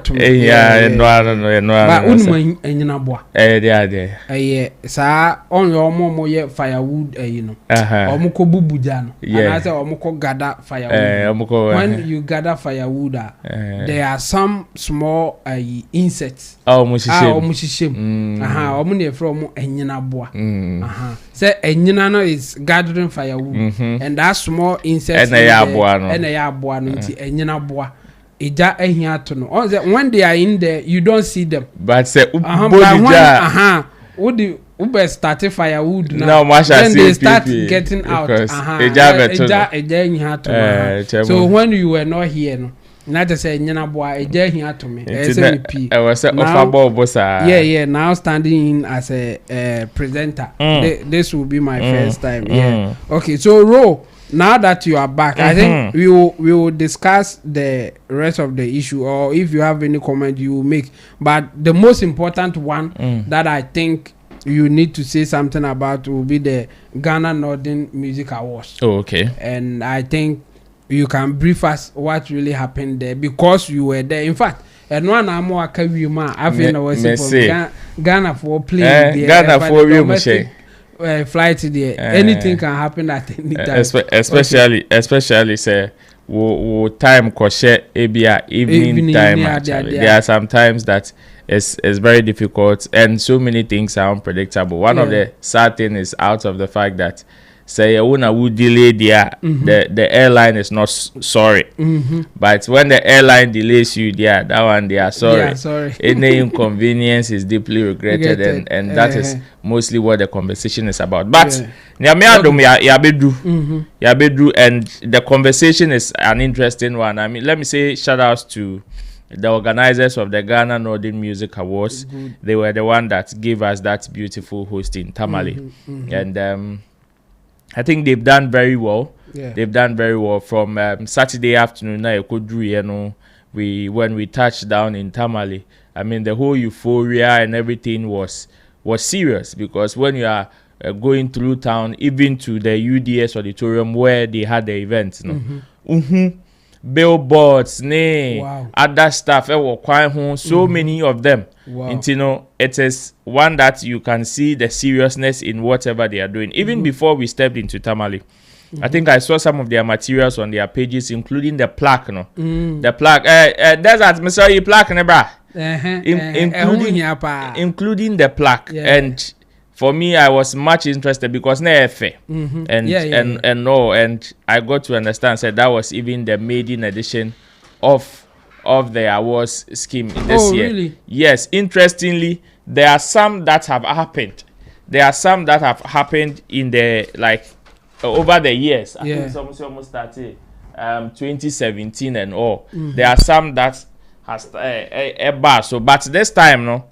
But unmo enyina boy. There. Sa on your momo ye firewood you know. Omuko bubuja no. And I say omuko gather firewood. When you gather firewood there are some small insects. Omushishem. Omune from enyina boa. Say enyina no is gathering firewood and that small insect and ya boa no nti enyina boa eja ehia to no when they are in there you don't see them but say ube start firewood now then they start getting out eja ehia to so when you were not here no Not to say nyana boy e je here to me. SMP. I was offer ball bossa. Yeah, now standing in as a presenter. This will be my first time. Yeah. Okay, so Ro, now that you are back, I think we will discuss the rest of the issue, or if you have any comment you will make. But the most important one that I think you need to say something about will be the Ghana Northern Music Awards. Oh, okay. And I think you can brief us what really happened there because you were there. In fact, and one more Kawima, I think I was Ghana for playing Ghana for domestic flight there. Anything can happen at any time. Especially say wo time koshe ebia evening time actually. There are some times that it's very difficult and so many things are unpredictable. One of the sad things is out of the fact that say una would delay the airline is not sorry, but when the airline delays you that one they are sorry. Any inconvenience is deeply regretted and that is mostly what the conversation is about. But yabedu and the conversation is an interesting one. I mean, let me say shout outs to the organizers of the Ghana Northern Music Awards. They were the one that gave us that beautiful host in Tamale, and I think they've done very well. They've done very well from Saturday afternoon. When we touched down in Tamale, I mean the whole euphoria and everything was serious, because when you are going through town, even to the UDS auditorium where they had the event, billboards, other stuff, so many of them. And, it is one that you can see the seriousness in whatever they are doing. Even before we stepped into Tamale, I think I saw some of their materials on their pages, including the plaque. The plaque. There's that Mr. plaque, including the plaque. And for me, I was much interested because and I got to understand that was even the maiden edition of the awards scheme this year. Really? Yes, interestingly, there are some that have happened. There are some that have happened in the over the years. I think it's almost started 2017 and all. There are some that has but this time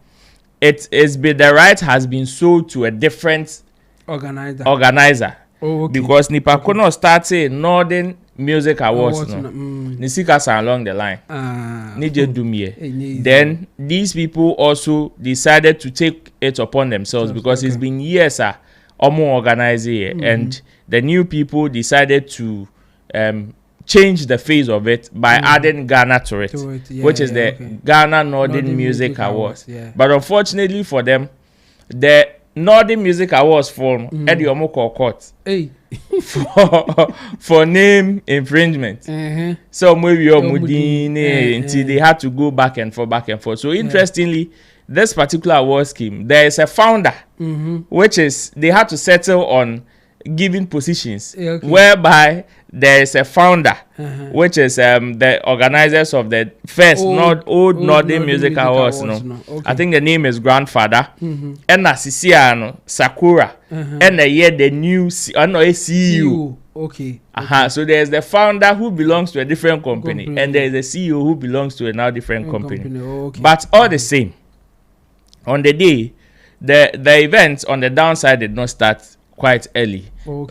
the right has been sold to a different organizer. Oh, okay. Because Nipakono started Northern Music Awards Nisikasa along the line. Then these people also decided to take it upon themselves because it's been years organizing and the new people decided to change the face of it by adding Ghana to it, which is the Ghana Northern Music Awards. But unfortunately for them, the Northern Music Awards for Eddie Omoko Court for name infringement. So maybe until they had to go back and forth. So interestingly, this particular award scheme, there is a founder, which is they had to settle on giving positions, whereby there is a founder, which is the organizers of the first Northern Music Awards. I think the name is Grandfather, and Sisiano Sakura, and the new CEO. So there is the founder who belongs to a different company, and there is the CEO who belongs to another different company. But all the same, on the day, the event on the downside did not start quite early.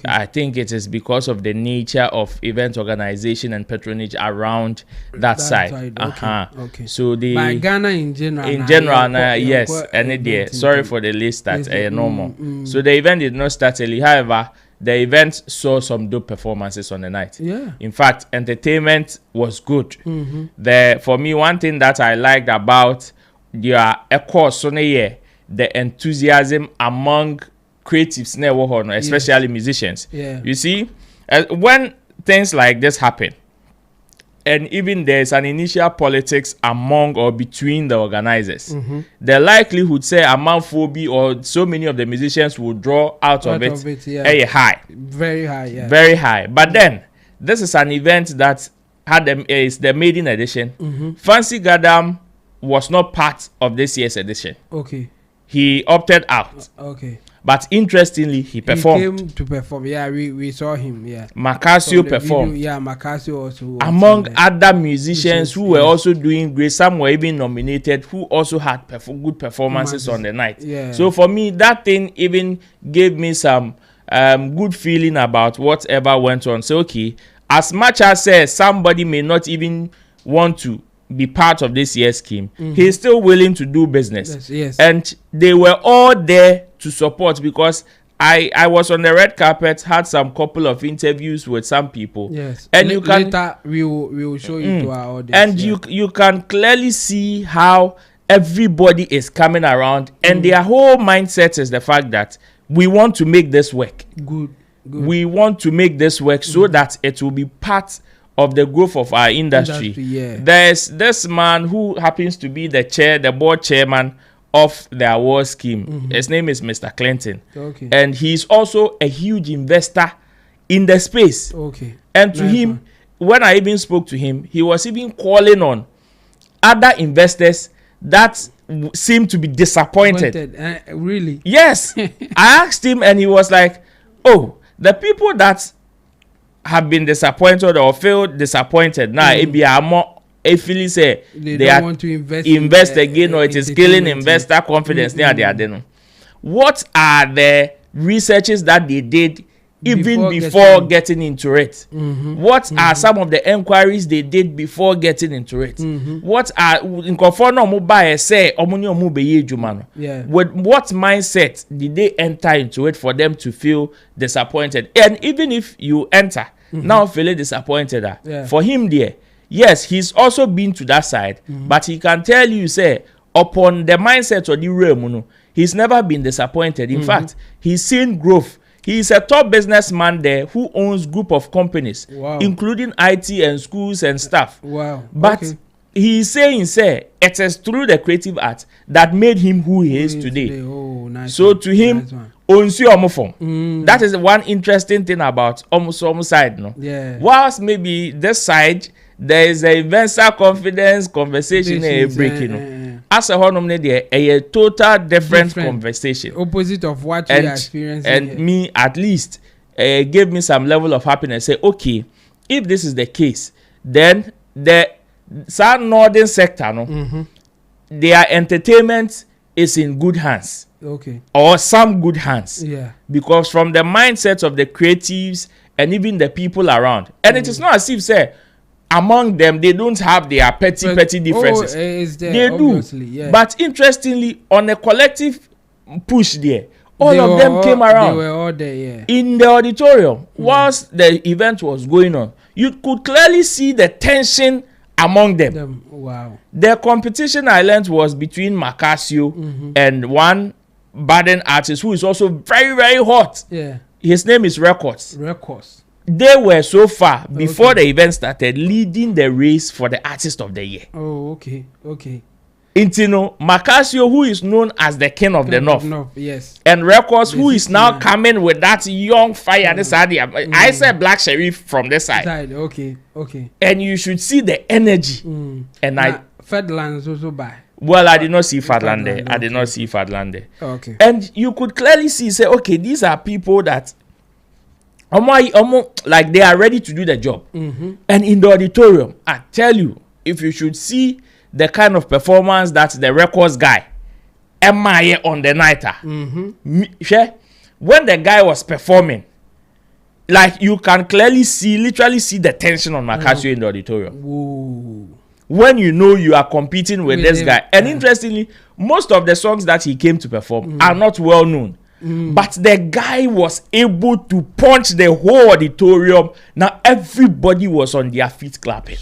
I think it is because of the nature of event organization and patronage around that side. So the by Ghana in general, yes, and there. Sorry for the list that normal. So the event did not start early. However, the event saw some dope performances on the night. In fact, entertainment was good. For me, one thing that I liked about their course on the enthusiasm among creatives, especially musicians. You see, when things like this happen, and even there's an initial politics among or between the organizers, the likelihood, say, among phobia or so many of the musicians will draw out of it high. Very high, very high. But then, this is an event that had is the maiden edition. Fancy Gadam was not part of this year's edition. He opted out. But interestingly, he performed. He came to perform. Yeah, we saw him. Yeah. Macasio performed. Video, yeah, Macasio also. Among other musicians who were also doing great. Some were even nominated, who also had good performances on the night. Yeah. So for me, that thing even gave me some good feeling about whatever went on. So okay, as much as somebody may not even want to be part of this year's scheme, he's still willing to do business. Yes. And they were all there to support, because I was on the red carpet, had some couple of interviews with some people. Yes. And you can later we will show you to our audience. And you can clearly see how everybody is coming around, and their whole mindset is the fact that we want to make this work. Good. We want to make this work so that it will be part of the growth of our industry. Yeah. There's this man who happens to be the board chairman of the award scheme. His name is Mr. Clinton. Okay. And he's also a huge investor in the space. Okay. And to him, when I even spoke to him, he was even calling on other investors that seem to be disappointed. Really? Yes. I asked him, and he was like, oh, the people that have been disappointed or feel disappointed now, feeling say they don't don't want to invest again, or it is killing investor confidence. What are the researches that they did even before getting into it? What are some of the enquiries they did before getting into it? What are with what mindset did they enter into it for them to feel disappointed? And even if you enter now feeling disappointed, for him there, yes, he's also been to that side, but he can tell you, say, upon the mindset of the realm, he's never been disappointed. In fact, he's seen growth. He's a top businessman there who owns group of companies, including IT and schools and stuff. Wow. But he's saying, say, it is through the creative art that made him who he is today. Oh, nice. So to him, that is one interesting thing about almost side, no? Yeah. Whilst maybe this side, there is a investor confidence conversation breaking. As a whole, a total different conversation, opposite of what we experienced. And me, at least, gave me some level of happiness. Say, okay, if this is the case, then the South Northern sector, their entertainment is in good hands. Okay. Or some good hands. Yeah. Because from the mindset of the creatives and even the people around, and it is not as if say, among them, they don't have their petty differences. They do. Yeah. But interestingly, on a collective push there, all of them came around. They were all there, yeah. In the auditorium, whilst the event was going on, you could clearly see the tension among them. Wow. The competition I learned was between Macasio and one budding artist who is also very, very hot. Yeah. His name is Records. They were so far before the event started leading the race for the artist of the year. Oh, okay. Intino Macasio, who is known as the king of the north, yes, and Records, who is now coming with that young fire. This idea, I said Black Sheriff from this side. Okay. And you should see the energy. And Fedlands also by. Well, I did not see Fadland there. I did not see Fadland there. Okay. And you could clearly see, say, okay, these are people that like they are ready to do the job. And in the auditorium, I tell you, if you should see the kind of performance that the Records guy MIA on the nighter, when the guy was performing, like you can literally see the tension on Macasio in the auditorium. Whoa. When you know you are competing with this guy. And interestingly, most of the songs that he came to perform are not well known. But the guy was able to punch the whole auditorium. Now everybody was on their feet clapping.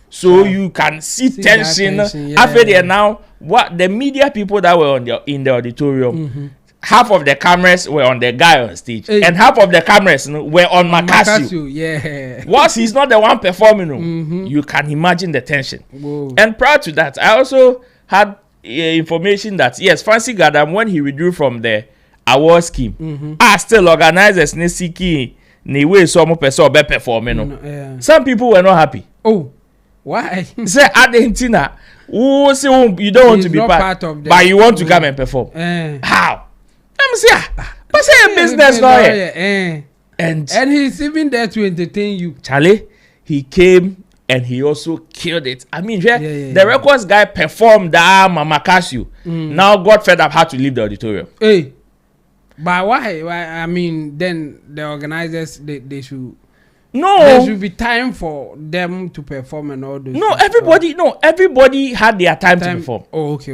So you can see tension. After there now, what the media people that were in the auditorium, half of the cameras were on the guy on stage, and half of the cameras were on Macasio. Yeah. Once he's not the one performing, you can imagine the tension. Whoa. And prior to that, I also had information that yes, Fancy Gadam, when he withdrew from the award scheme, still organizers Nesiki ni way some person be performing. Some people were not happy. Oh, why? Say Argentina, you don't want to be part of but you want to come and perform. How? But say a business lawyer. And he's even there to entertain you. Charlie, he came and he also killed it. I mean, the records guy performed that Mama Casio. Now got fed up, had to leave the auditorium. Hey, but why? I mean, then the organizers they should. No, there should be time for them to perform and all those. No, everybody had their time to perform. Oh, okay.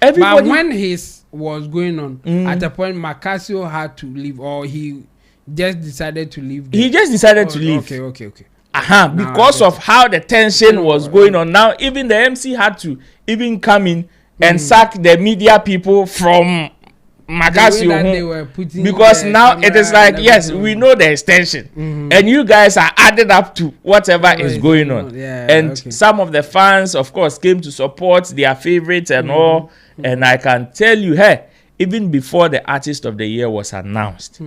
Everybody, but when his was going on, at a point, Macasio had to leave, or he just decided to leave. He just decided to leave. Okay. Because of how the tension was going on. Now, even the MC had to even come in and sack the media people from Macasio, because now it is like, yes, we know the extension, and you guys are added up to whatever is going on. Some of the fans, of course, came to support their favorites and all. And I can tell you, hey, even before the artist of the year was announced,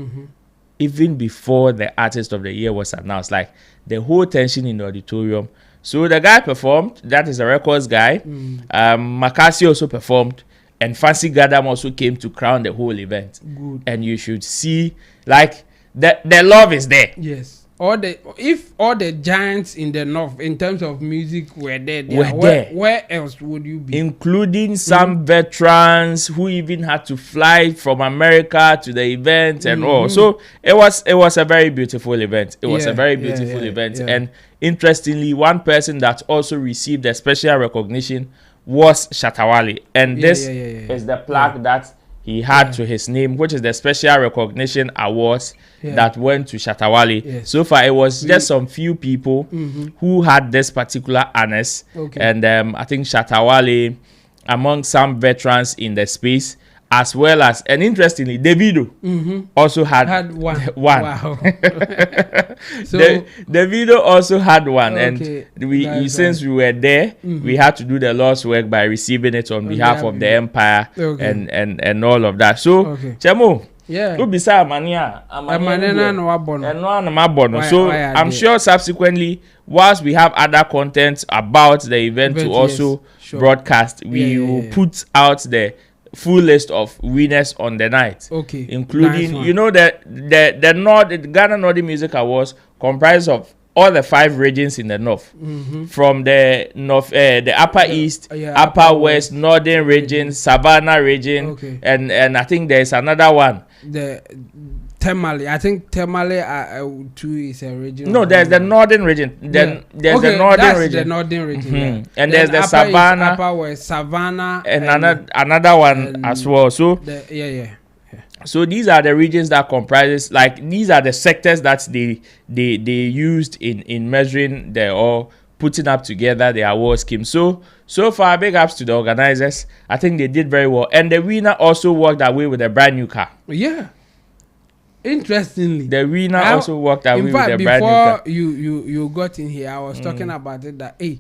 like the whole tension in the auditorium. So the guy performed. That is the records guy. Macasio also performed. And Fancy Gadam also came to crown the whole event. Good. And you should see, like, the love is there. Yes. If all the giants in the north, in terms of music, were there, where else would you be? Including some veterans who even had to fly from America to the event and all. So it was a very beautiful event. It was a very beautiful event. And interestingly, one person that also received a special recognition was Shatawale, and this is the plaque that he had to his name, which is the special recognition awards that went to Shatawale. So far, it was just some few people who had this particular honors, and I think Shatawale, among some veterans in the space, as well as, and interestingly, Davido also had one. Wow. So Davido also had one, and since we were there, we had to do the Lord's work by receiving it on behalf of the empire and all of that. So, Chemo, so I'm sure subsequently, whilst we have other content about the event to also broadcast, we will put out the full list of winners on the night, including the Ghana Northern Music Awards comprise of all the 5 regions in the north, from the north, the upper east, upper west, northern region, Savannah region, and I think there's another one, the Temale. I think Temale too is a region. No, there's the northern region. Then there's the northern region. The northern region. And there's the Savannah. Upper west, Savannah. And another one as well. So So these are the regions that comprises, like, these are the sectors that they used in measuring or putting up together the award scheme. So far, big ups to the organizers. I think they did very well. And the winner also walked away with a brand new car. Yeah. Interestingly, the winner also walked away with a brand new car. Before you got in here, I was talking about it that the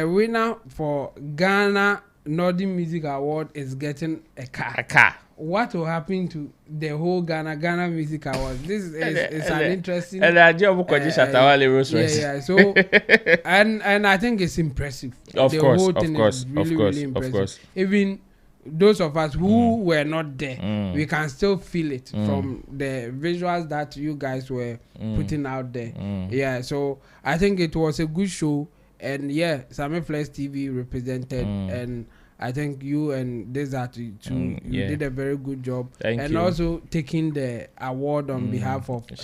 winner for Ghana Northern Music Award is getting a car. What will happen to the whole Ghana Music Awards? This is an interesting. So and I think it's impressive. Of course. Even those of us who were not there, we can still feel it from the visuals that you guys were putting out there. So I think it was a good show, and Sammy Flex TV represented, and I think you and Desert you did a very good job. Thank you. Also taking the award on behalf of the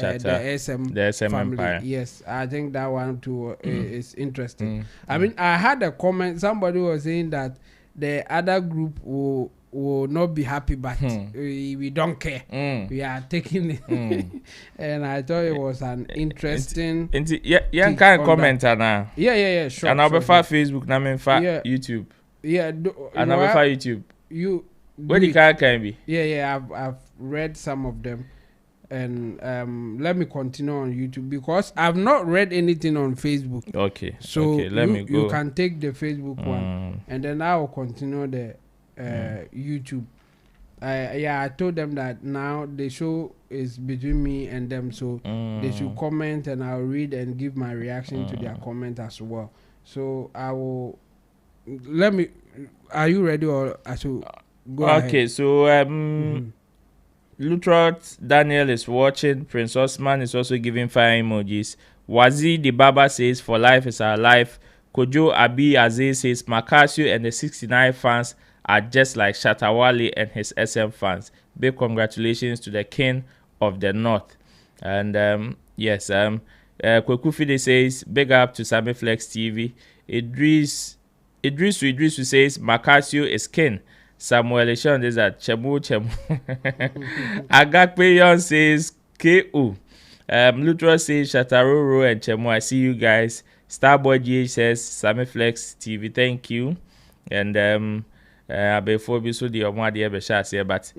SM family. Empire. Yes, I think that one too is interesting. I mean, I had a comment. Somebody was saying that the other group will not be happy, but we don't care. We are taking it. And I thought it was an interesting. Can comment now. Sure. And I'll be for Facebook, and I'm YouTube. And I'll be for YouTube. Where the car can be? I've read some of them, and let me continue on YouTube because I've not read anything on Facebook. So let me go. You can take the Facebook one, and then I will continue the YouTube. I told them that now the show is between me and them, so they should comment, and I'll read and give my reaction to their comment as well. So I will. Are you ready, or I should go ahead? So Lutrot Daniel is watching. Prince Osman is also giving fire emojis. Wazi the Baba says, for life is our life. Kojo Abi Aze says, Makasio and the 69 fans are just like Shatawale and his SM fans. Big congratulations to the king of the north. And yes, Kweku Fide says, big up to Sammy Flex TV. Idris who says, Makasio is king. Samuel Eshon is at Chemu. Agakpeyon says, KO. Lutro says, Shataroro and Chemu, I see you guys. Starboy GH says, Sammy Flex TV, thank you. And before we saw the Omadi Ebeshas here, but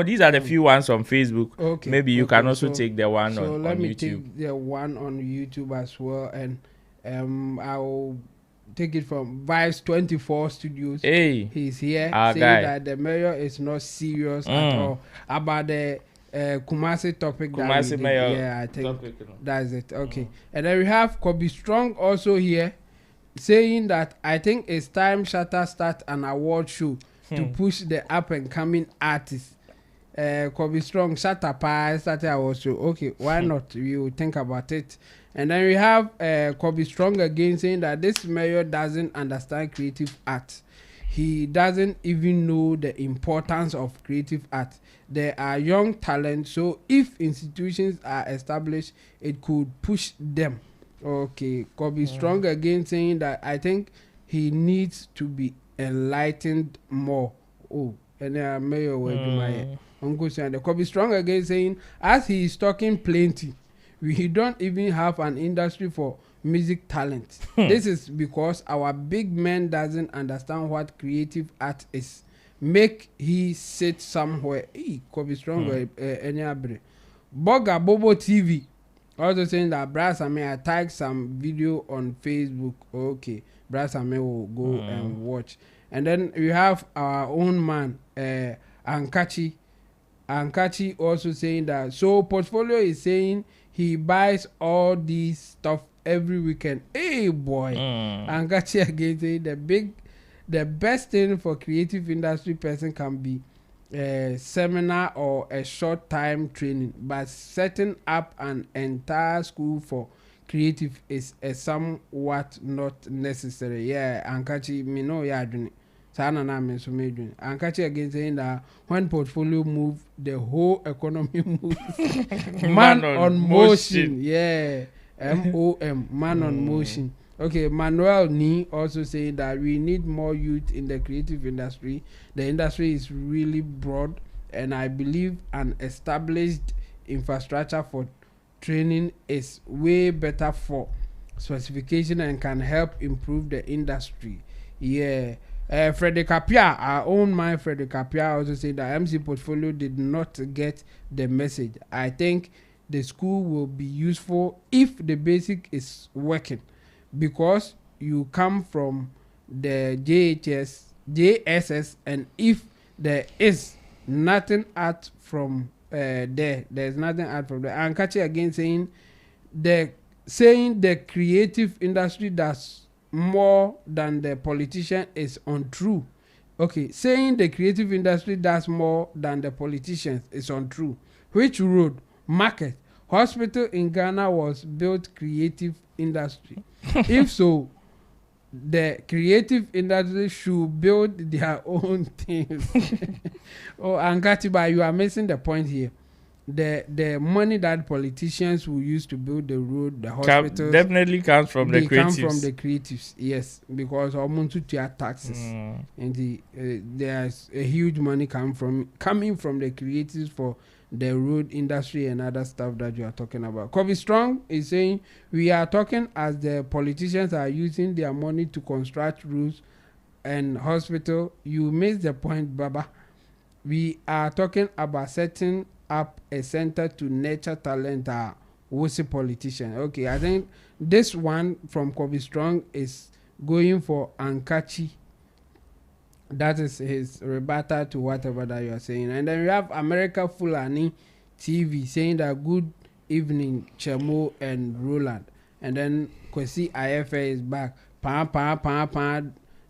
these are the few ones on Facebook. Okay. Maybe you can also take the one on YouTube. So let me take the one on YouTube as well, and I'll take it from Vibes 24 Studios. Hey, he's here saying that the mayor is not serious at all about the Kumasi topic. Kumasi mayor. Yeah, I think that's it. Okay, and then we have Kobe Strong also here saying that I think it's time Shatta start an award show to push the up and coming artists. Kobe Strong, Shatta Pa started award show. Okay, why not? You think about it. And then we have Kobe Strong again saying that this mayor doesn't understand creative art. He doesn't even know the importance of creative art. There are young talents, so if institutions are established, it could push them. Okay, Kobe Strong again saying that I think he needs to be enlightened more. Oh, and then mayor Uncle Sande. Kobe Strong again saying as he is talking plenty, we don't even have an industry for music talent. This is because our big man doesn't understand what creative art is. Make he sit somewhere. Hey, Kobe Strong Boga Bobo TV also saying that Brasame I tagged some video on Facebook. Okay, Brasame will go and watch. And then we have our own man, Ankachi also saying that. So Portfolio is saying he buys all this stuff every weekend. Hey boy, Ankachi again saying the best thing for creative industry person can be a seminar or a short time training, but setting up an entire school for creative is a somewhat not necessary. Yeah, Ankachi me know ya doing. Sana na me so me doing. Ankachi again saying that when Portfolio move, the whole economy moves. Man on motion. Yeah. MOM, man on motion. Okay, Manuel Ni also saying that we need more youth in the creative industry. The industry is really broad, and I believe an established infrastructure for training is way better for specification and can help improve the industry. Yeah. Frederick Apia, our own man Frederick Apia also said that MC Portfolio did not get the message. I think the school will be useful if the basic is working, because you come from the JSS, and if there is nothing out from there's nothing out from there. And Kachi again saying the creative industry does more than the politician is untrue. Okay, saying the creative industry does more than the politicians is untrue. Which road, market, hospital in Ghana was built creative industry? If so, the creative industry should build their own things. Oh, Angatiba, you are missing the point here. The money that politicians will use to build the road, the hospitals, definitely comes from the creatives. Come from the creatives, yes, because almost to their taxes, and there's a huge money coming from the creatives for the road industry and other stuff that you are talking about. Kobe Strong is saying we are talking as the politicians are using their money to construct roads and hospital. You missed the point, Baba. We are talking about setting up a center to nurture talent. Was a politician. Okay, I think this one from Kobe Strong is going for Ankachi. That is his rebuttal to whatever that you are saying. And then we have America Fulani TV saying that good evening, Chemo and Roland. And then Kwesi IFA is back.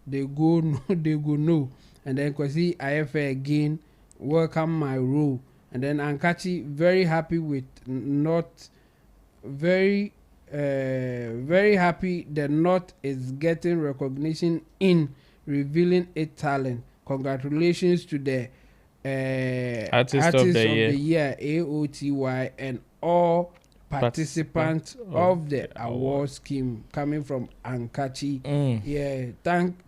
They go no. And then Kwesi IFA again welcome my role. And then Ankachi, very happy with not very happy the North is getting recognition in revealing its talent. Congratulations to the Artist of the year AOTY and all participants of the award scheme coming from Ankachi. Yeah,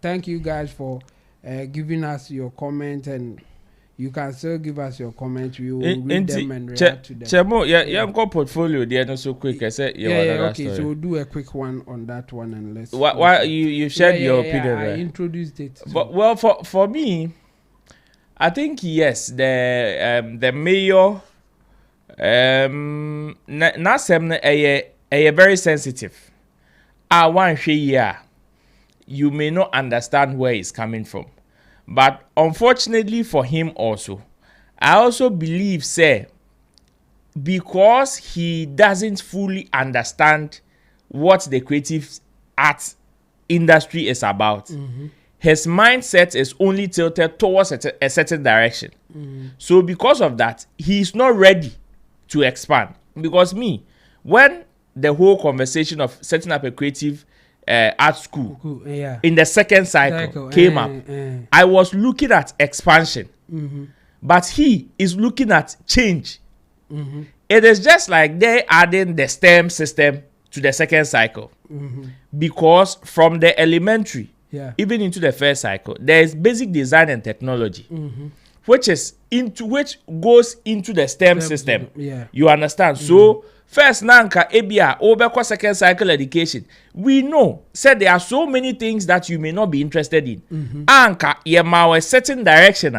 thank you guys for giving us your comment, and you can still give us your comments. We will read them and react to them. Chemo, yeah, got portfolio there not so quick. I said, okay, story. So we'll do a quick one on that one and let's. Why you shared your opinion? I introduced it. But well, for me, I think yes, the mayor nasem a very sensitive. One year, you may not understand where it's coming from. But unfortunately for him also, I also believe, say, because he doesn't fully understand what the creative arts industry is about, his mindset is only tilted towards a certain direction. So because of that, he's not ready to expand. Because when the whole conversation of setting up a creative art school in the second cycle came up, I was looking at expansion, but he is looking at change. It is just like they adding the STEM system to the second cycle, because from the elementary even into the first cycle there is basic design and technology, which goes into the STEM system. You understand? So first nanka ebia obekwa second cycle education, we know said there are so many things that you may not be interested in. Anka yema a certain direction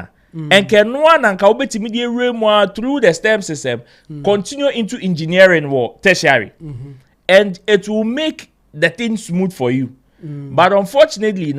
and can one nanka obetimi dey remwa through the STEM system continue into engineering or tertiary, and it will make the thing smooth for you. But unfortunately,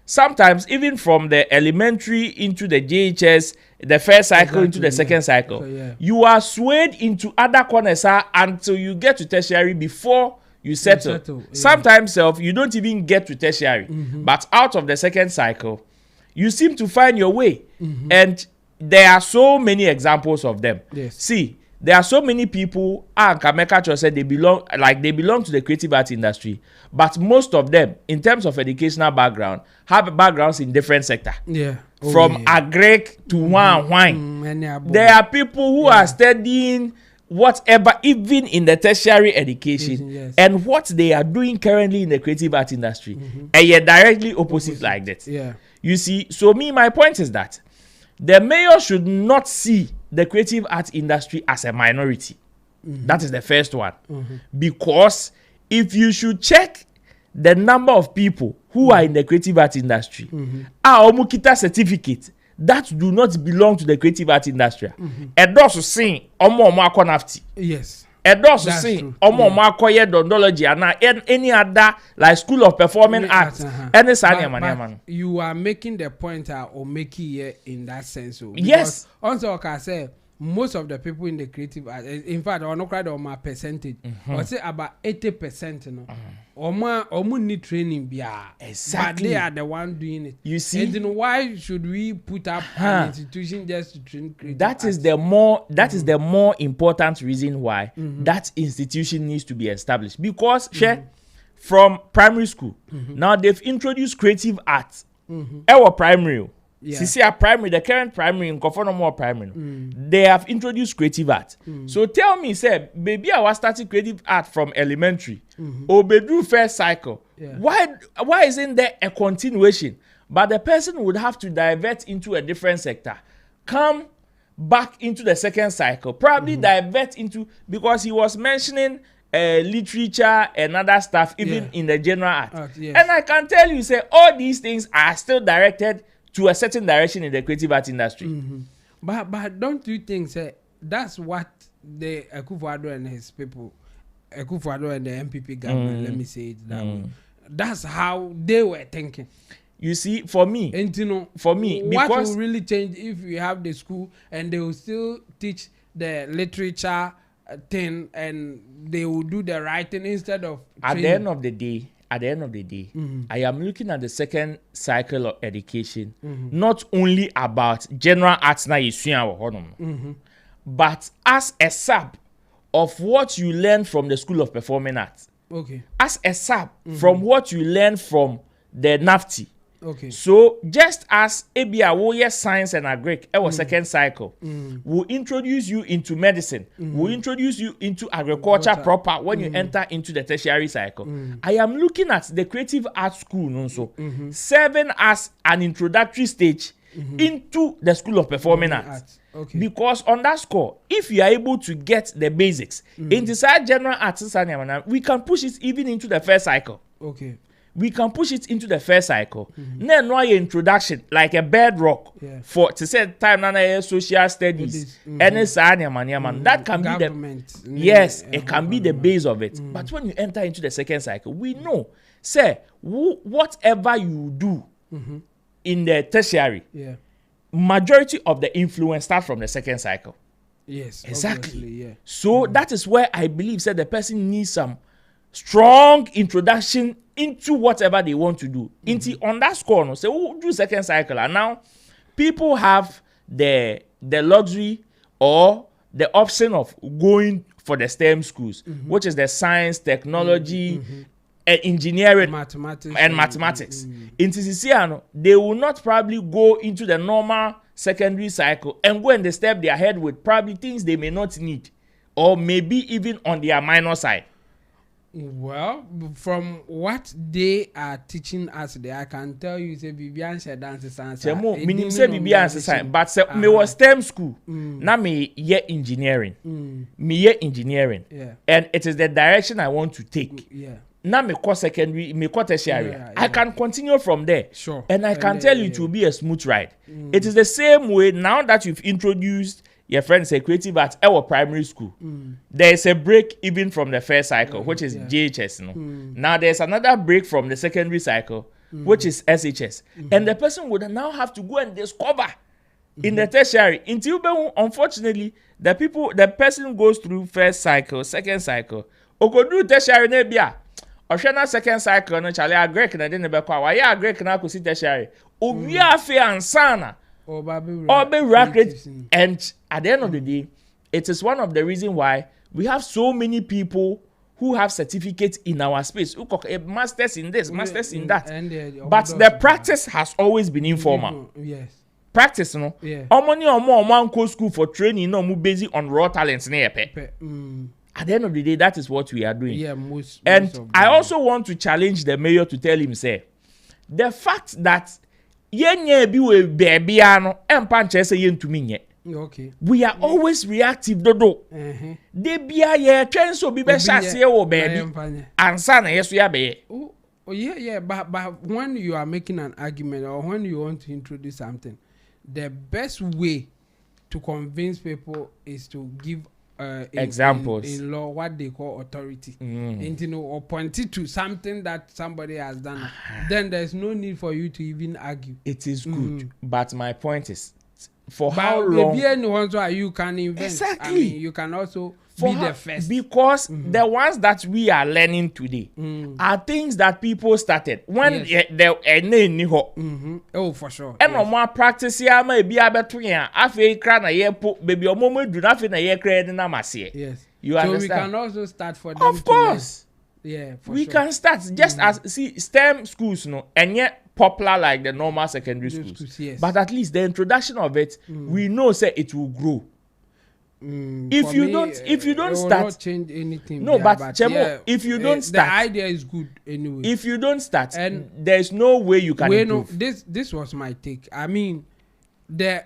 sometimes even from the elementary into the JHS, the first cycle into the second cycle, you are swayed into other corners until you get to tertiary before you settle. Sometimes you don't even get to tertiary, but out of the second cycle, you seem to find your way. And there are so many examples of them. See, there are so many people, Kameka said they belong to the creative art industry, but most of them, in terms of educational background, have backgrounds in different sectors. From agric to wine. There are people who are studying whatever, even in the tertiary education, and what they are doing currently in the creative art industry, and yet directly opposite like that. You see, so my point is that the mayor should not see the creative art industry as a minority. That is the first one. Because if you should check the number of people who are in the creative art industry, omukita certificate that do not belong to the creative art industry. Edosu sing omo akonafti. Yes. Edosu sing omo akoye dondology and any other like school of performing arts. But you are making the point or making it in that sense. Yes. Also, like I said, most of the people in the creative art, in fact, I not quite on my percentage, I say about 80%, or need training. Exactly. But they are the one doing it. You see, and then why should we put up an institution just to train creative That is the more important reason why that institution needs to be established. Because from primary school, now they've introduced creative arts. Our primary. Primary, the current primary in Kofono primary, they have introduced creative art. So tell me, say, baby, I was starting creative art from elementary, or bedroom first cycle. Why isn't there a continuation? But the person would have to divert into a different sector, come back into the second cycle, probably divert into, because he was mentioning literature and other stuff, even in the general art. And I can tell you, say, all these things are still directed to a certain direction in the creative art industry. But don't you think that's what the Akufo-Addo and his people, Akufo-Addo and the MPP government, let me say it that way, that's how they were thinking. You see, for me, what will really change if we have the school and they will still teach the literature thing and they will do the writing instead of at the end of the day, at the end of the day, I am looking at the second cycle of education, not only about general arts but as a sub of what you learn from the School of Performing Arts. Okay. As a sub from what you learn from the NAFTI. Okay. So just as ABA science and agric our second cycle will introduce you into medicine, will introduce you into agriculture proper when you enter into the tertiary cycle. I am looking at the creative arts school also serving as an introductory stage into the School of Performing Arts. Okay. Because on that score, if you are able to get the basics inside general arts, we can push it even into the first cycle. Okay. We can push it into the first cycle. Then no introduction like a bedrock for to say time na social studies. Any that can government, be the yes, it can be the base of it. But when you enter into the second cycle, we know say whatever you do in the tertiary, majority of the influence starts from the second cycle. Yes, exactly. So that is where I believe that the person needs some strong introduction into whatever they want to do. Into on that score, no, say we'll do second cycle, and now people have the luxury or the option of going for the STEM schools, which is the science, technology, engineering, mathematics. Into Siciano, they will not probably go into the normal secondary cycle and go and they step their head with probably things they may not need, or maybe even on their minor side. Well, from what they are teaching us there, I can tell you say Bibian said dance science. Meaning say Bibian science, but say me was STEM school. Now me ye engineering. Me ye engineering. And it is the direction I want to take. Now me co secondary, me co tertiary. I can continue from there. Sure. And I can tell you it will be a smooth ride. It is the same way now that you've introduced your friends say creative at our primary school. There is a break even from the first cycle, which is JHS. No? Now there's another break from the secondary cycle, which is SHS. And the person would now have to go and discover in the tertiary. Until unfortunately, the person goes through first cycle, second cycle. Okodu tertiary nebia. Oshana second cycle no chale agrek na de nebekwa. Wa ya agrek na ko si tertiary. Obi afi ansana. Or be racket. And at the end of the day, it is one of the reasons why we have so many people who have certificates in our space, who got masters in this, masters in that. But the practice has always been informal. Yes. Practice, no? Omoni omo go school for training, no, mu busy on raw talents. At the end of the day, that is what we are doing. Yeah, most and I also want to challenge the mayor to tell him, say, the fact that yenye bi we baby ano empanche say yentumi nye. Okay. We are always reactive dodo. De bia ye twen so bi be hyase wo baby. Ansa na yeso ya be. Oh yeah, but when you are making an argument or when you want to introduce something, the best way to convince people is to give examples in law what they call authority, and or point it to something that somebody has done. Then there's no need for you to even argue. It is good, but my point is, for how long? You can invent. Exactly. I mean, you can also be the first. Because the ones that we are learning today are things that people started when Oh, for sure. And no more practice here, maybe abeto ya. Afi kra na ye po baby omo do na fi na ye kra na mase. Yes. You understand? So we can also start for them. Of course. Yeah, for we sure. can start just as see STEM schools, no, and yet popular like the normal secondary schools. Yes. But at least the introduction of it, we know say it will grow. If you don't start, not change anything. No, but Chemo, if you don't start, the idea is good anyway. If you don't start, and there's no way you can improve. No, this was my take. I mean, the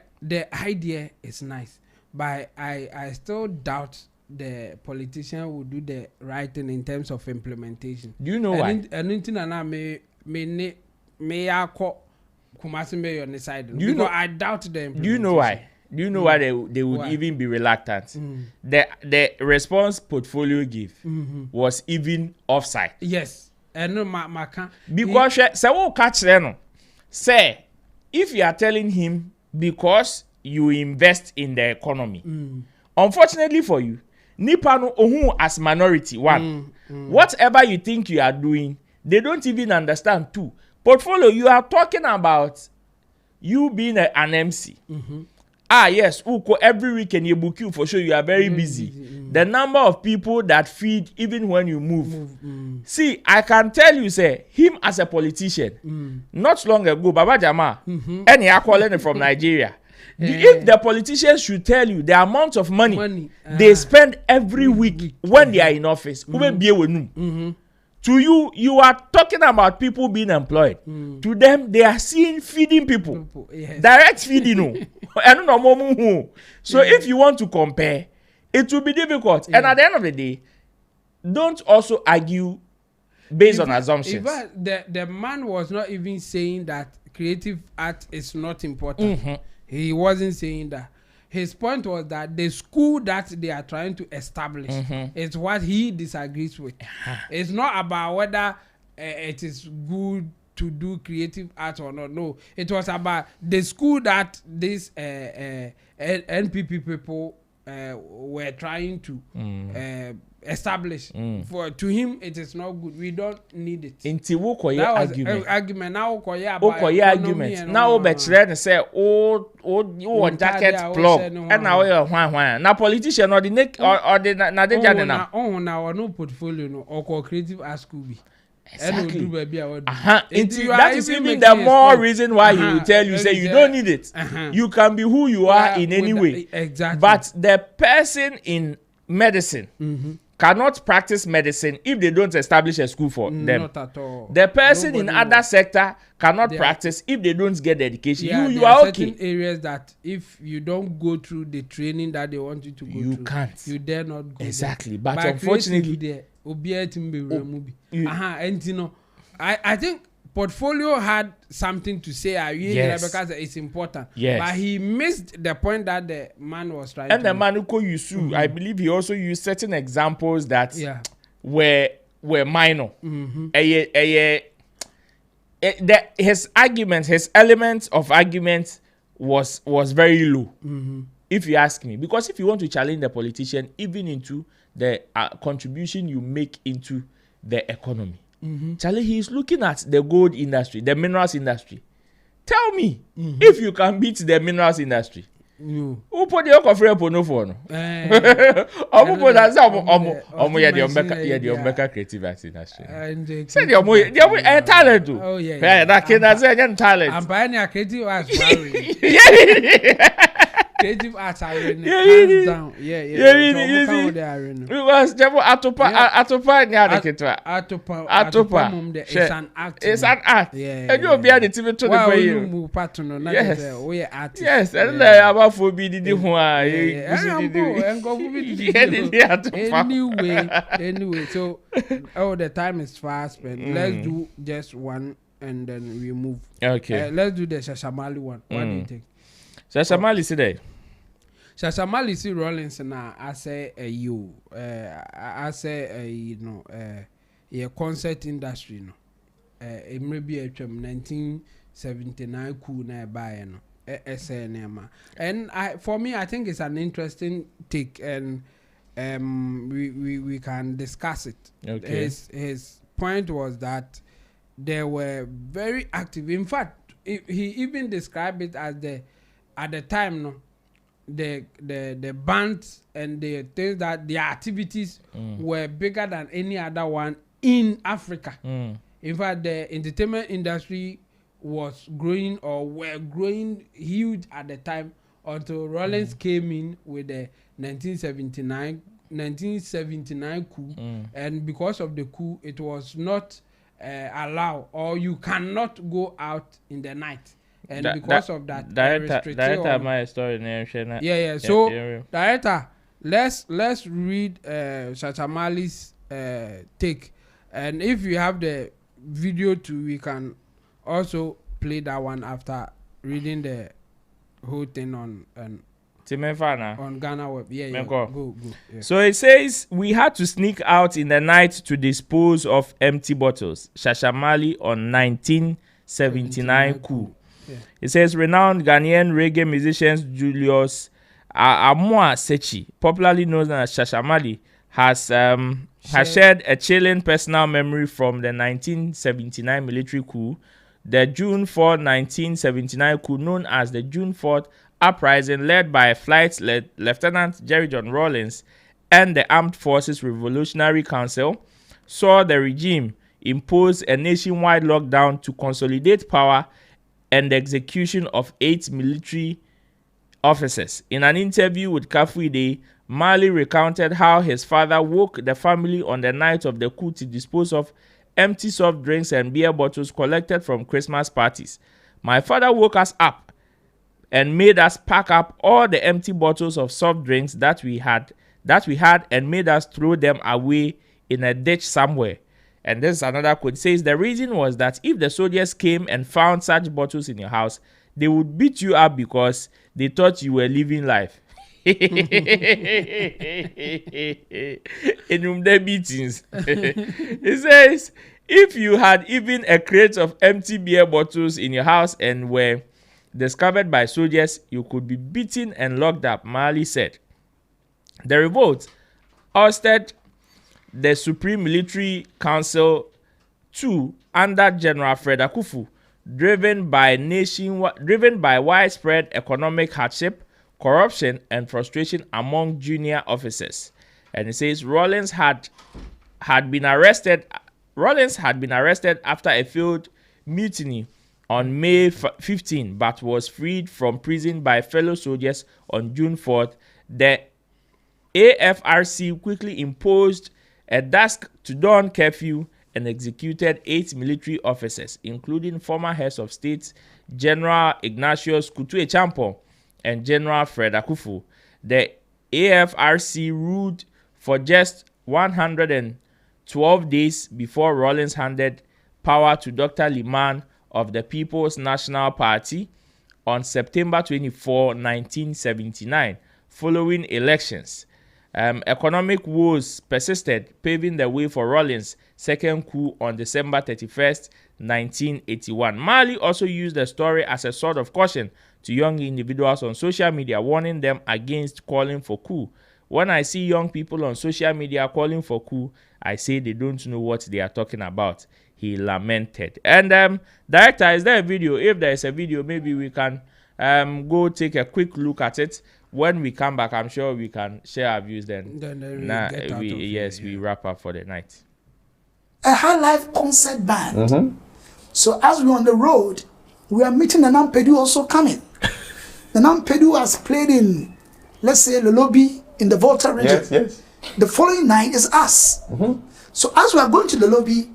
idea is nice, but I still doubt the politician will do the right thing in terms of implementation. Do you know why? Anything na me akọ Kumasi me on the side. Do you know? I doubt the implementation. Do you know why? Do you know why they would even be reluctant? The response portfolio give was even offside. Yes. And no, my because say what catch them. Say if you are telling him because you invest in the economy, unfortunately for you, Nipa no ohun as minority one. Whatever you think you are doing, they don't even understand too. Portfolio, you are talking about you being an MC. Yes, every weekend you book you for sure. You are very busy. The number of people that feed even when you move. See, I can tell you, say him as a politician. Not long ago, Baba Jama, and he are calling from Nigeria. If the politicians should tell you the amount of money they spend every week when they are in office, to you, you are talking about people being employed. To them, they are seeing feeding people. Direct feeding. So if you want to compare, it will be difficult. And at the end of the day, don't also argue based on assumptions. The man was not even saying that creative art is not important. He wasn't saying that. His point was that the school that they are trying to establish is what he disagrees with. It's not about whether it is good to do creative art or not. No, it was about the school that these NPP people were trying to establish. To him, it is not good. We don't need it. Inti wo koye that was argument. Argument. Now koye argument. Now betre ne say o jacket plug. And now you hwan. Na politician or the neck or the na de jane na. Na no portfolio no or creative art school be. Exactly. That is even the more reason why he will tell you, say you don't need it. You can be who you are in any way. Exactly. But the person in medicine cannot practice medicine if they don't establish a school for them. Not at all. The person in other sector cannot practice if they don't get the education. You are are okay. Certain areas that if you don't go through the training that they want you to go through, you can't. You dare not go. Exactly. But unfortunately, I think portfolio had something to say because it's important. Yes. But he missed the point that the man was trying and to the man who used, I believe he also used certain examples that were minor. His argument, his elements of argument was very low. If you ask me, because if you want to challenge the politician even into the contribution you make into the economy, Charlie, he is looking at the gold industry, the minerals industry. Tell me if you can beat the minerals industry. Who put the offer for no phone? The creative arts industry. Say the talent. Oh yeah. That can say talent. I'm buying a creative arts. Creative arts are hands down. Because Atopa it's an act. It's an art. And you'll be at the TV to the way. Yes, and about for be the anyway, so the time is fast spent. Let's do just one and then we move. Okay. Let's do the Shashamali one. What do you think? Shashamali today. Shashamali see Rollins na I say I say a concert industry no. It may be a 1979 cool na buy no. And for me I think it's an interesting take and we can discuss it. Okay. His point was that they were very active. In fact, he even described it as at the time no, the bands and the things that the activities were bigger than any other one in Africa. In fact, the entertainment industry was growing or were growing huge at the time until Rollins came in with the 1979 coup, and because of the coup, it was not allowed, or you cannot go out in the night. And because of that, director my story name. So director, let's read Shashamali's take, and if you have the video too, we can also play that one after reading the whole thing on Ghana Web. Go. Yeah. So it says we had to sneak out in the night to dispose of empty bottles. Shashamali on 1979 coup. Yeah. It says renowned Ghanaian reggae musicians Julius Amoa Sechi, popularly known as Shashamali, has shared a chilling personal memory from the 1979 military coup, the June 4, 1979 coup, known as the June 4th uprising, led by Flight Lieutenant Jerry John Rawlins and the Armed Forces Revolutionary Council, saw the regime impose a nationwide lockdown to consolidate power and the execution of 8 military officers. In an interview with Kafuide, Marley recounted how his father woke the family on the night of the coup to dispose of empty soft drinks and beer bottles collected from Christmas parties. My father woke us up and made us pack up all the empty bottles of soft drinks that we had and made us throw them away in a ditch somewhere. And this is another quote. It says the reason was that if the soldiers came and found such bottles in your house, they would beat you up because they thought you were living life. In their meetings. It says if you had even a crate of empty beer bottles in your house and were discovered by soldiers, you could be beaten and locked up, Marley said. The revolt ousted the Supreme Military Council II under General Fred Akufu, driven by widespread economic hardship, corruption, and frustration among junior officers. And it says Rawlins had been arrested after a failed mutiny on May 15, but was freed from prison by fellow soldiers on June 4th. The AFRC quickly imposed a dusk to dawn curfew and executed 8 military officers, including former heads of state General Ignatius Kutu Echampo and General Fred Akufu. The AFRC ruled for just 112 days before Rawlins handed power to Dr. Liman of the People's National Party on September 24, 1979, following elections. Economic woes persisted, paving the way for Rawlins' second coup on December 31st, 1981. Marley also used the story as a sort of caution to young individuals on social media, warning them against calling for coup. When I see young people on social media calling for coup, I say they don't know what they are talking about, he lamented. And director, is there a video? If there is a video, maybe we can go take a quick look at it. When we come back, I'm sure we can share our views then. We wrap up for the night. A high life concert band. So as we're on the road, we are meeting the Nampedu also coming. The Nampedu has played in, let's say, the lobby in the Volta region. Yes. The following night is us. So as we are going to the lobby,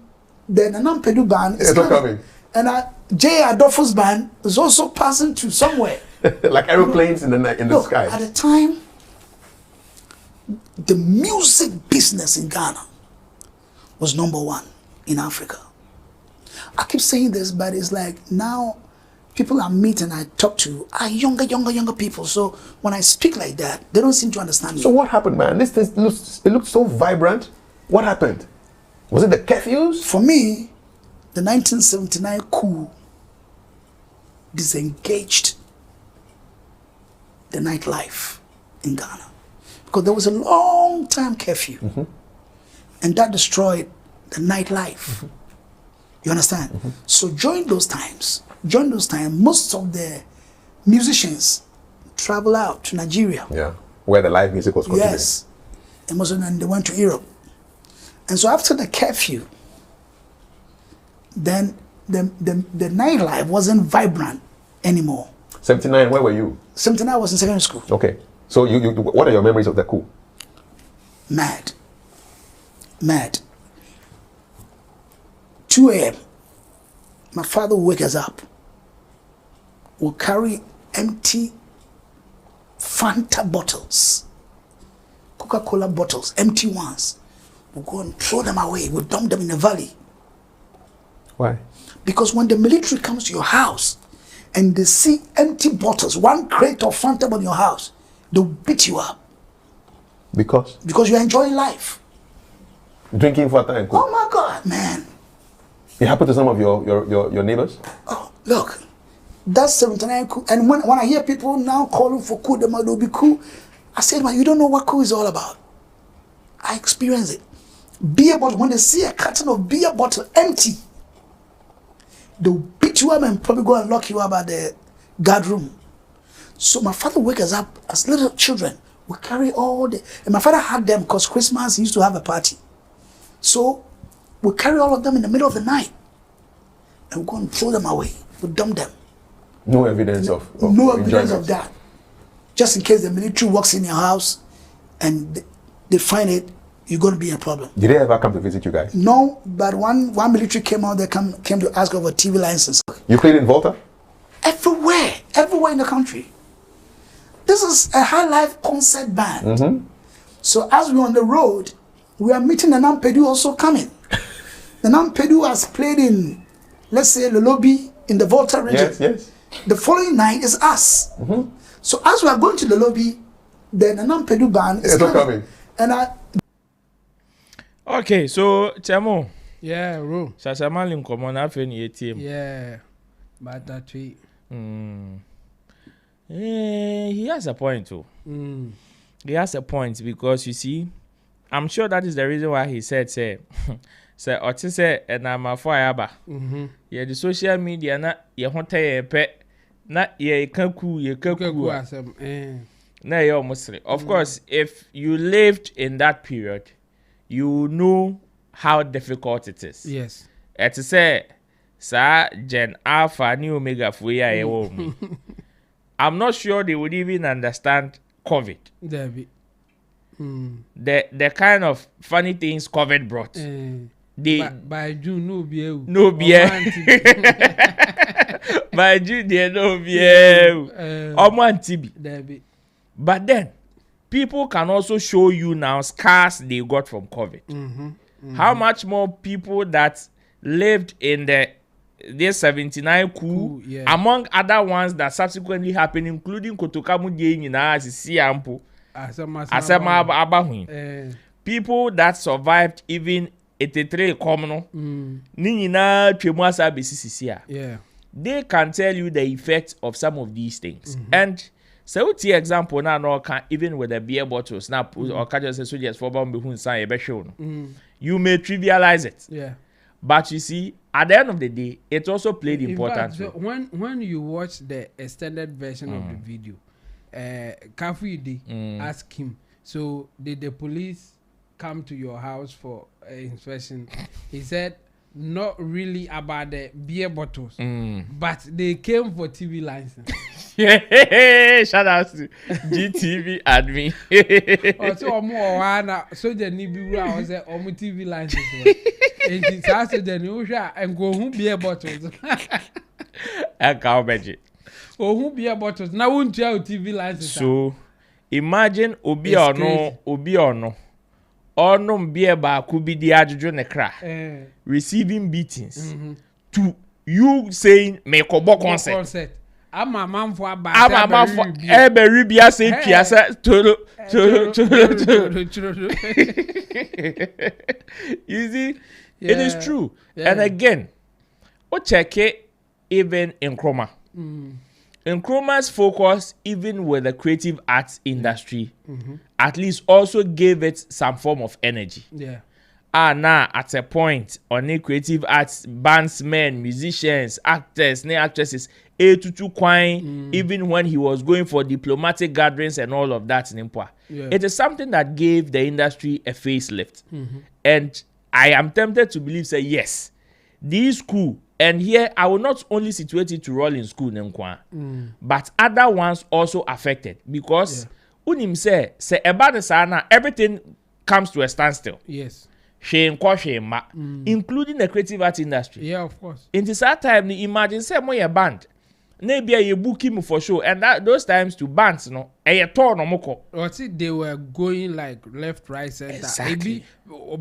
then the Nampedu band is coming. And J. Adolfo's band is also passing to somewhere. Like aeroplanes in the sky. At the time, the music business in Ghana was #1 in Africa. I keep saying this, but it's like now people I meet and I talk to are younger people. So when I speak like that, they don't seem to understand me. So what happened, man? This thing looks so vibrant. What happened? Was it the curfews? For me, the 1979 coup disengaged the nightlife in Ghana, because there was a long time curfew, and that destroyed the nightlife. You understand? So during those times, most of the musicians travel out to Nigeria. Yeah, where the live music was continuing. Yes, and most of them, they went to Europe. And so after the curfew, then the nightlife wasn't vibrant anymore. 79, where were you? 79, I was in secondary school. Okay. So you what are your memories of the coup? Mad. 2 a.m. My father would wake us up. We'll carry empty Fanta bottles, Coca-Cola bottles, empty ones. We'll go and throw them away. We'll dump them in the valley. Why? Because when the military comes to your house and they see empty bottles, 1 crate of Fanta in your house, they'll beat you up. Because? Because you're enjoying life. Drinking Fanta and Coke. Oh my God, man. It happened to some of your neighbors? Oh, look. That's 79 coup. And when I hear people now calling for coup, they'll be coup. I said, man, you don't know what coup is all about. I experienced it. Beer bottle, when they see a carton of beer bottle empty, they'll beat you up and probably go and lock you up at the guard room. So my father woke us up as little children. We carry all the, and my father had them because Christmas he used to have a party. So we carry all of them in the middle of the night and we go and throw them away. We dump them. No evidence of no evidence enjoyment. of that. Just in case the military walks in your house and they find it, you're going to be in a problem. Did they ever come to visit you guys? No, but one military came out. They came to ask of a TV license. You played in Volta? Everywhere in the country. This is a high life concert band. So as we're on the road, we are meeting the Nampedu also coming. The Nampedu has played in, let's say, the lobby in the Volta region. Yes. The following night is us. So as we are going to the lobby, then the Nampedu band is coming. And okay, so Chamo. Yeah, bro. Shasha Marley come on after ni ATM. Yeah, but that way. He has a point too. He has a point because you see, I'm sure that is the reason why he said say Oti say na ma for ayaba. Yeah, the social media na ye honta ye pe na ye kanku asem. Na ye almost. Of course, if you lived in that period, you know how difficult it is. Yes. It say sa Gen Alpha New Omega for ya I'm not sure they would even understand COVID. The kind of funny things COVID brought. By June, no beer. By June, there no beer. TB. But then, people can also show you now scars they got from COVID. How much more people that lived in this 79 coup, among other ones that subsequently happened, including Kotokamu Dienina, Siampo, Asema Abahuin. People that survived even 83 common, Ninina Tremuasa Besisia. They can tell you the effects of some of these things. And so, the example now, even with a beer bottle, snap or catch us a soldiers for Bamboo Sign a shown. You may trivialize it. Yeah. But you see, at the end of the day, it also played important. So when you watch the extended version of the video, Kafuide asked him, so did the police come to your house for inspection? He said, not really about the beer bottles, but they came for TV license. Shout out to GTV admin. Also, more so the Nibiru was a TV license. And it's also the new and go who beer bottles. I can't imagine. Oh, who beer bottles now won't tell TV license. So imagine Obi or no. Or no beer bar could be the adjutant nekra receiving beatings to you saying make a book concert. I'm a man for Eberibia say Piasa you see, it is true. And again, o check it even in Chroma. In Chroma's focus, even with the creative arts industry, at least also gave it some form of energy. Yeah. Now at a point on the creative arts, bandsmen, musicians, actors, actresses, A22 Kwine, even when he was going for diplomatic gatherings and all of that in Impua. Yeah. It is something that gave the industry a facelift. And I am tempted to believe, say, yes, this school, and here I will not only situate it to roll in school, but other ones also affected because unim say about the sana, everything comes to a standstill. Yes. Including the creative art industry. Yeah, of course. In this time, imagine say more band. Maybe a book him for sure, and that those times to bands, no, a turn or moko. Or see, they were going like left, right, center. Exactly.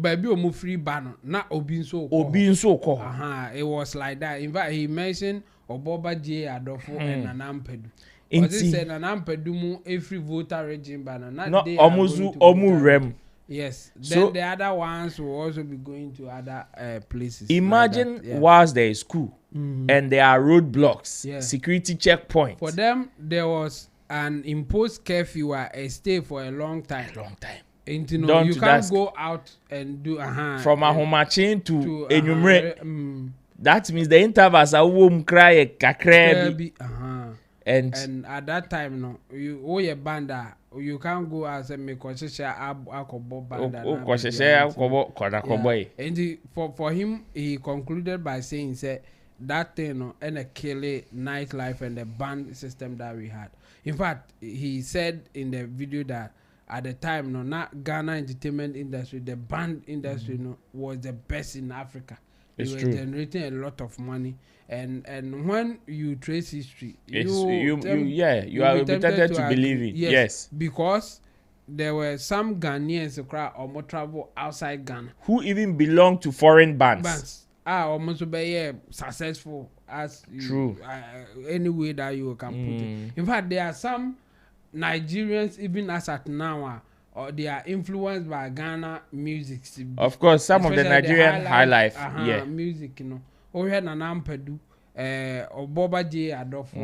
Baby, or free banner, not Obin so. It was like that. In fact, he mentioned Oboba J. Adolfo and Anampedu. But he said Anampedu every voter regime banner. Not Omuzu Omu Rem. Yes. Then the other ones will also be going to other places. Imagine like that, whilst there is school and there are roadblocks, security checkpoints. For them, there was an imposed curfew a stay for a long time. You know, done you to can't that go out and do from ahomachin to enumerate. mm, That means the intervals are womb cry kakra and at that time no you your banda you can't go as a make akobo banda and for him he concluded by saying say that thing no and a kill nightlife and the band system that we had. In fact, he said in the video that at the time no not Ghana entertainment industry, the band industry no was the best in Africa. It was generating a lot of money, and when you trace history, you are tempted to believe it. Yes, because there were some Ghanaians who travel outside Ghana who even belong to foreign bands. Almost be successful as true any way that you can put it. In fact, there are some Nigerians even as at now. Or they are influenced by Ghana music. Of course, some of the Nigerian high life music, you know. We had Nanam Pedu, or Boba J Adolfo,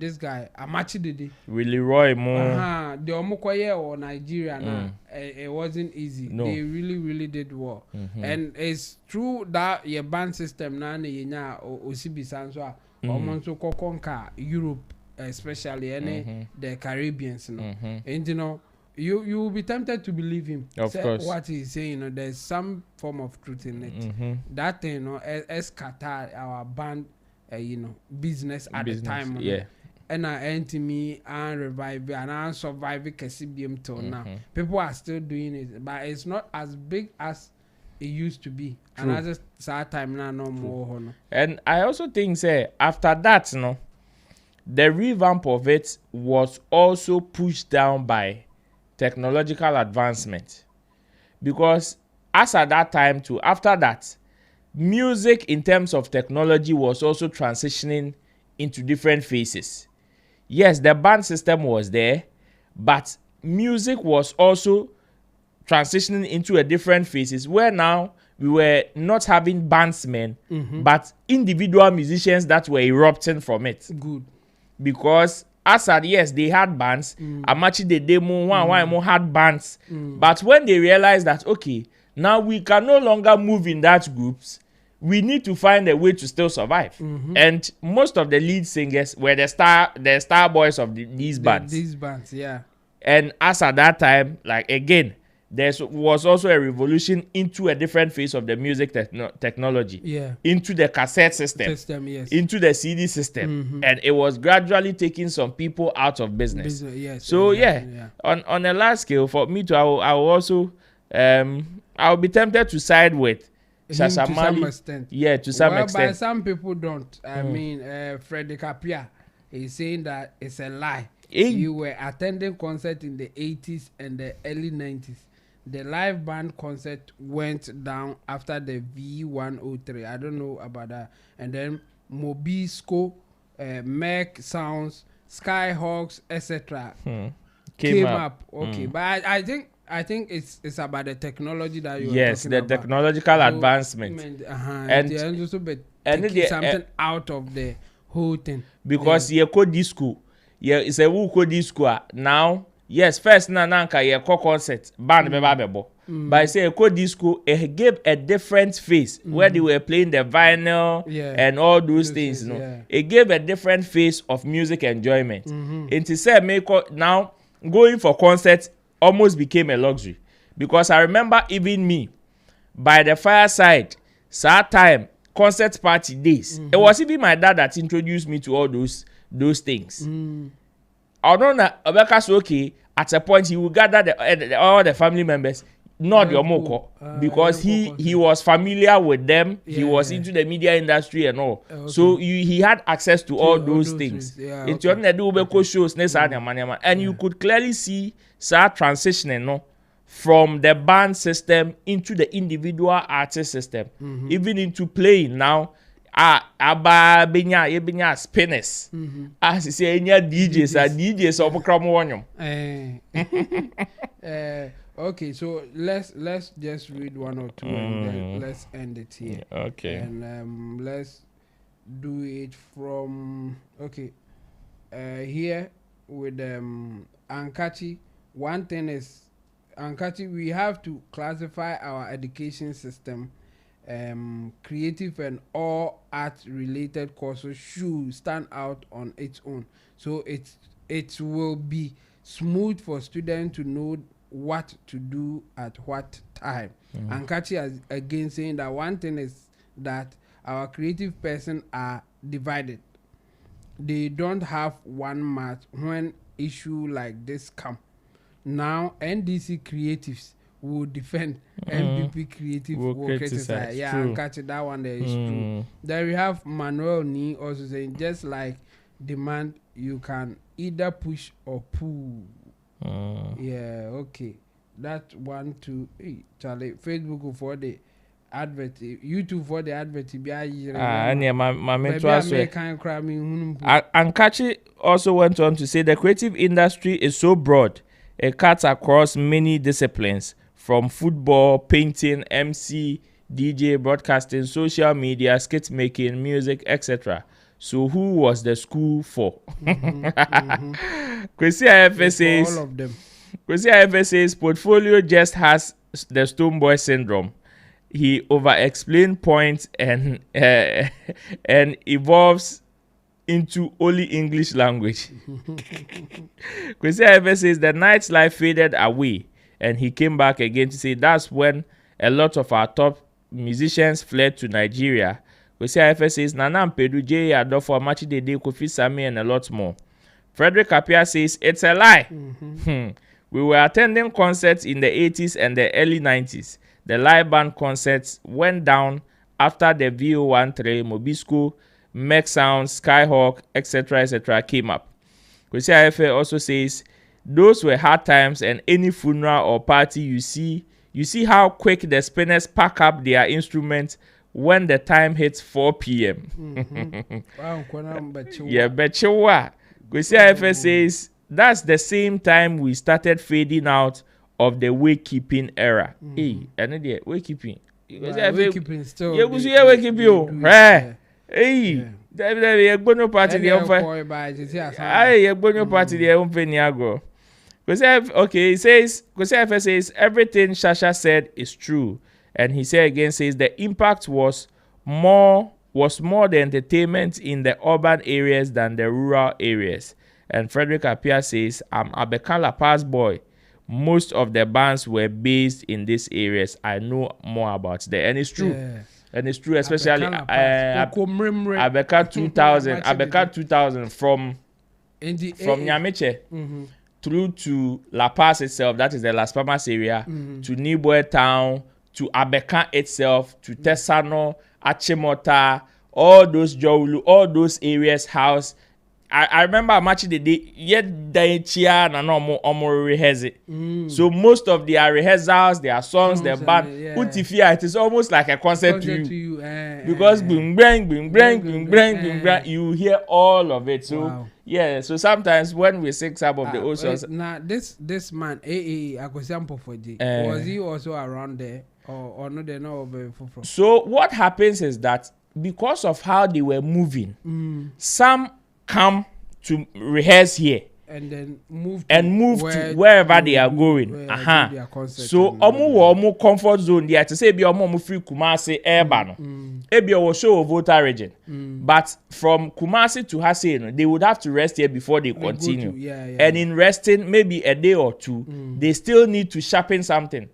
this guy, Amachi Dede. Willie Roy Mo. The Omokoye or Nigeria, it wasn't easy. No. They really did well. And it's true that your band system now, Osibi Sanswa, Omonso Kokonka, Europe, especially, the Caribbeans, you know. And you know, you will be tempted to believe him. Of course. What he's saying, you know, there's some form of truth in it. That thing, you know, escata our band, you know, business at the time. Yeah. And I enter me and revive and I survive KCBM till now. People are still doing it, but it's not as big as it used to be. True. And as a sad time now, no more. No. And I also think, say, after that, you know, the revamp of it was also pushed down by technological advancement, because as at that time too, after that, music in terms of technology was also transitioning into different phases. Yes, the band system was there, but music was also transitioning into a different phases where now we were not having bandsmen, but individual musicians that were erupting from it. Good. Because Assad, yes, they had bands. Amachi the demo one had bands. But when they realized that, okay, now we can no longer move in that groups, we need to find a way to still survive. And most of the lead singers were the star boys of these bands. These bands, yeah. And as at that time, like again, there was also a revolution into a different phase of the music technology. Yeah. Into the cassette system. Yes. Into the CD system. And it was gradually taking some people out of business. Yes. So yeah, on a large scale, for me to I will also I'll be tempted to side with Shasha Marley. Some extent. Yeah, to some extent. But some people don't. I mean, Freddie Kapia is saying that it's a lie. You were attending concert in the 80s and the early 90s. The live band concert went down after the V103. I don't know about that. And then Mobisco, Merc Sounds, Skyhawks, etc. came up. Okay, but I think it's about the technology that you are talking about. Technological advancement. And they also taking something out of the whole thing. Because you code disco. Yeah, it's a who code disco now. Yes, first nanka ye co concert band bebo. But I say code disco it gave a different face where they were playing the vinyl and all those things, you know. Yeah. It gave a different face of music enjoyment. It is said now going for concerts almost became a luxury, because I remember even me by the fireside sad time concert party days. It was even my dad that introduced me to all those things. Although Obeka's okay, at a point he would gather all the family members, not your moko, because he was familiar with them. He was into the media industry and all. So he had access to all those things. It's your shows, and you could clearly see transitioning from the band system into the individual artist system, even into playing now. Aba benya spinners. As you say, DJs of okay, so let's just read one or two and then let's end it here. Okay. And let's do it from here with Ankachi. One thing is Ankati, we have to classify our education system. Creative and all art related courses should stand out on its own. So it will be smooth for students to know what to do at what time. Ankati is again saying that one thing is that our creative person are divided. They don't have one match when issue like this come. Now NDC creatives will defend, MPP creative will criticize. Yeah, and catch it, that one there is true. Then we have Manuel Ni also saying, just like demand, you can either push or pull. Yeah, okay. That one too. Hey, Charlie, Facebook for the advert, YouTube for the advert. And yeah, my mentor Ankachi also went on to say the creative industry is so broad, it cuts across many disciplines, from football, painting, MC, DJ, broadcasting, social media, skit making, music, etc. So who was the school for? Kwesi IFS says, all of them. Kwesi IFS says portfolio just has the Stone Boy syndrome. He over-explains points and evolves into only English language. Kwesi IFS says the night's life faded away, and he came back again to say that's when a lot of our top musicians fled to Nigeria. Kwesi IFS says Nana Mpedu, J. Adolfo, Amachi Dede, Kofi Sammy, and a lot more. Frederick Appiah says it's a lie. We were attending concerts in the 80s and the early 90s. The live band concerts went down after the VO13, Mobisco, Mech Sound, Skyhawk, etc. came up. Kwesi IFS also says those were hard times, and any funeral or party you see how quick the spinners pack up their instruments when the time hits 4 p.m. Yeah, betchewa. Kwesi IFS says that's the same time we started fading out of the wakekeeping era. Hey, and the wakekeeping. Wakekeeping still. Yeah, we see wakekeeping. Hey, there no party there. Aye, no party there. Niago. Okay, he says Kwesi IFS says everything Shasha said is true, and he said again says the impact was more the entertainment in the urban areas than the rural areas. And Frederick Appiah says I'm Abekala Pass boy. Most of the bands were based in these areas. I know more about that, and it's true. Yeah. And it's true, especially Abeka 2000. Abeka 2000 from Nyameche through to La Paz itself. That is the Las Palmas area, to Niboe town, to Abeka itself, to Tesano, Achimota, all those Jowulu, all those areas house. I remember matching the day yet they chia na no more rehearse it. So most of their rehearsals, their songs, their band, Utifia, it is almost like a concert to you. Because boom bang, you hear all of it. So yeah, so sometimes when we sing some of the old songs. Now this man, I go sample for the was he also around there or no they know very far? So what happens is that because of how they were moving, some come to rehearse here and then move to wherever they are going. So omu comfort zone there to say be omu free Kumasi Urban. Ebi owo show Volta region. But from Kumasi to Hassan, they would have to rest here before they continue. And in resting maybe a day or two, they still need to sharpen something.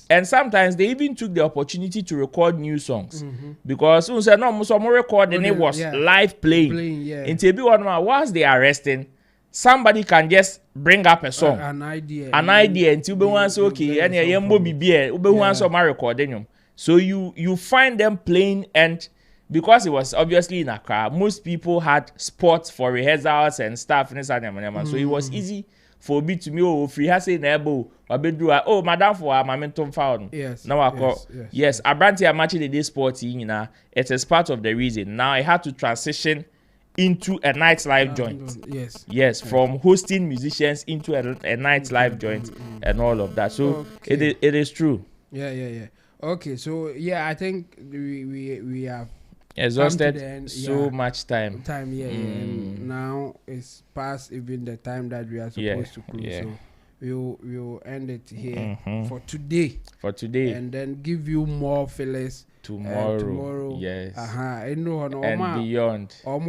And sometimes they even took the opportunity to record new songs. Because some recording it was live playing. In Tebi Wanma, whilst they are resting, somebody can just bring up a song, an idea until we want okay, and recording. So you find them playing, and because it was obviously in Accra, most people had spots for rehearsals and stuff. So it was easy for me to me free has a neighbor or madam for a momentum found. Now I call yes, Abranti are matching the day sporty, it is part of the reason. Now I had to transition into a nightlife joint. Yes, from hosting musicians into a nightlife joint and all of that. So it is true. Yeah. Okay, so I think we have exhausted so much time. And now it's past even the time that we are supposed to close. So we'll end it here for today. For today. And then give you more fillers tomorrow. Yes. And beyond. Now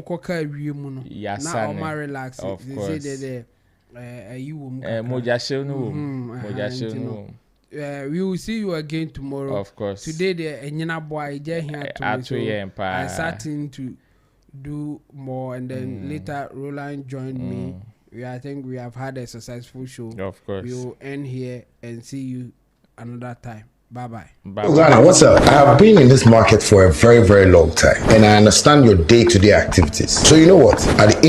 Oma relax. Of they course. say we will see you again tomorrow. Of course. Today the Enyina boy here to me. So I starting to do more, and then later Roland joined me. I think we have had a successful show. Of course. We will end here and see you another time. Bye-bye. Ghana, what's up? I have been in this market for a very, very long time, and I understand your day-to-day activities. So you know what? At the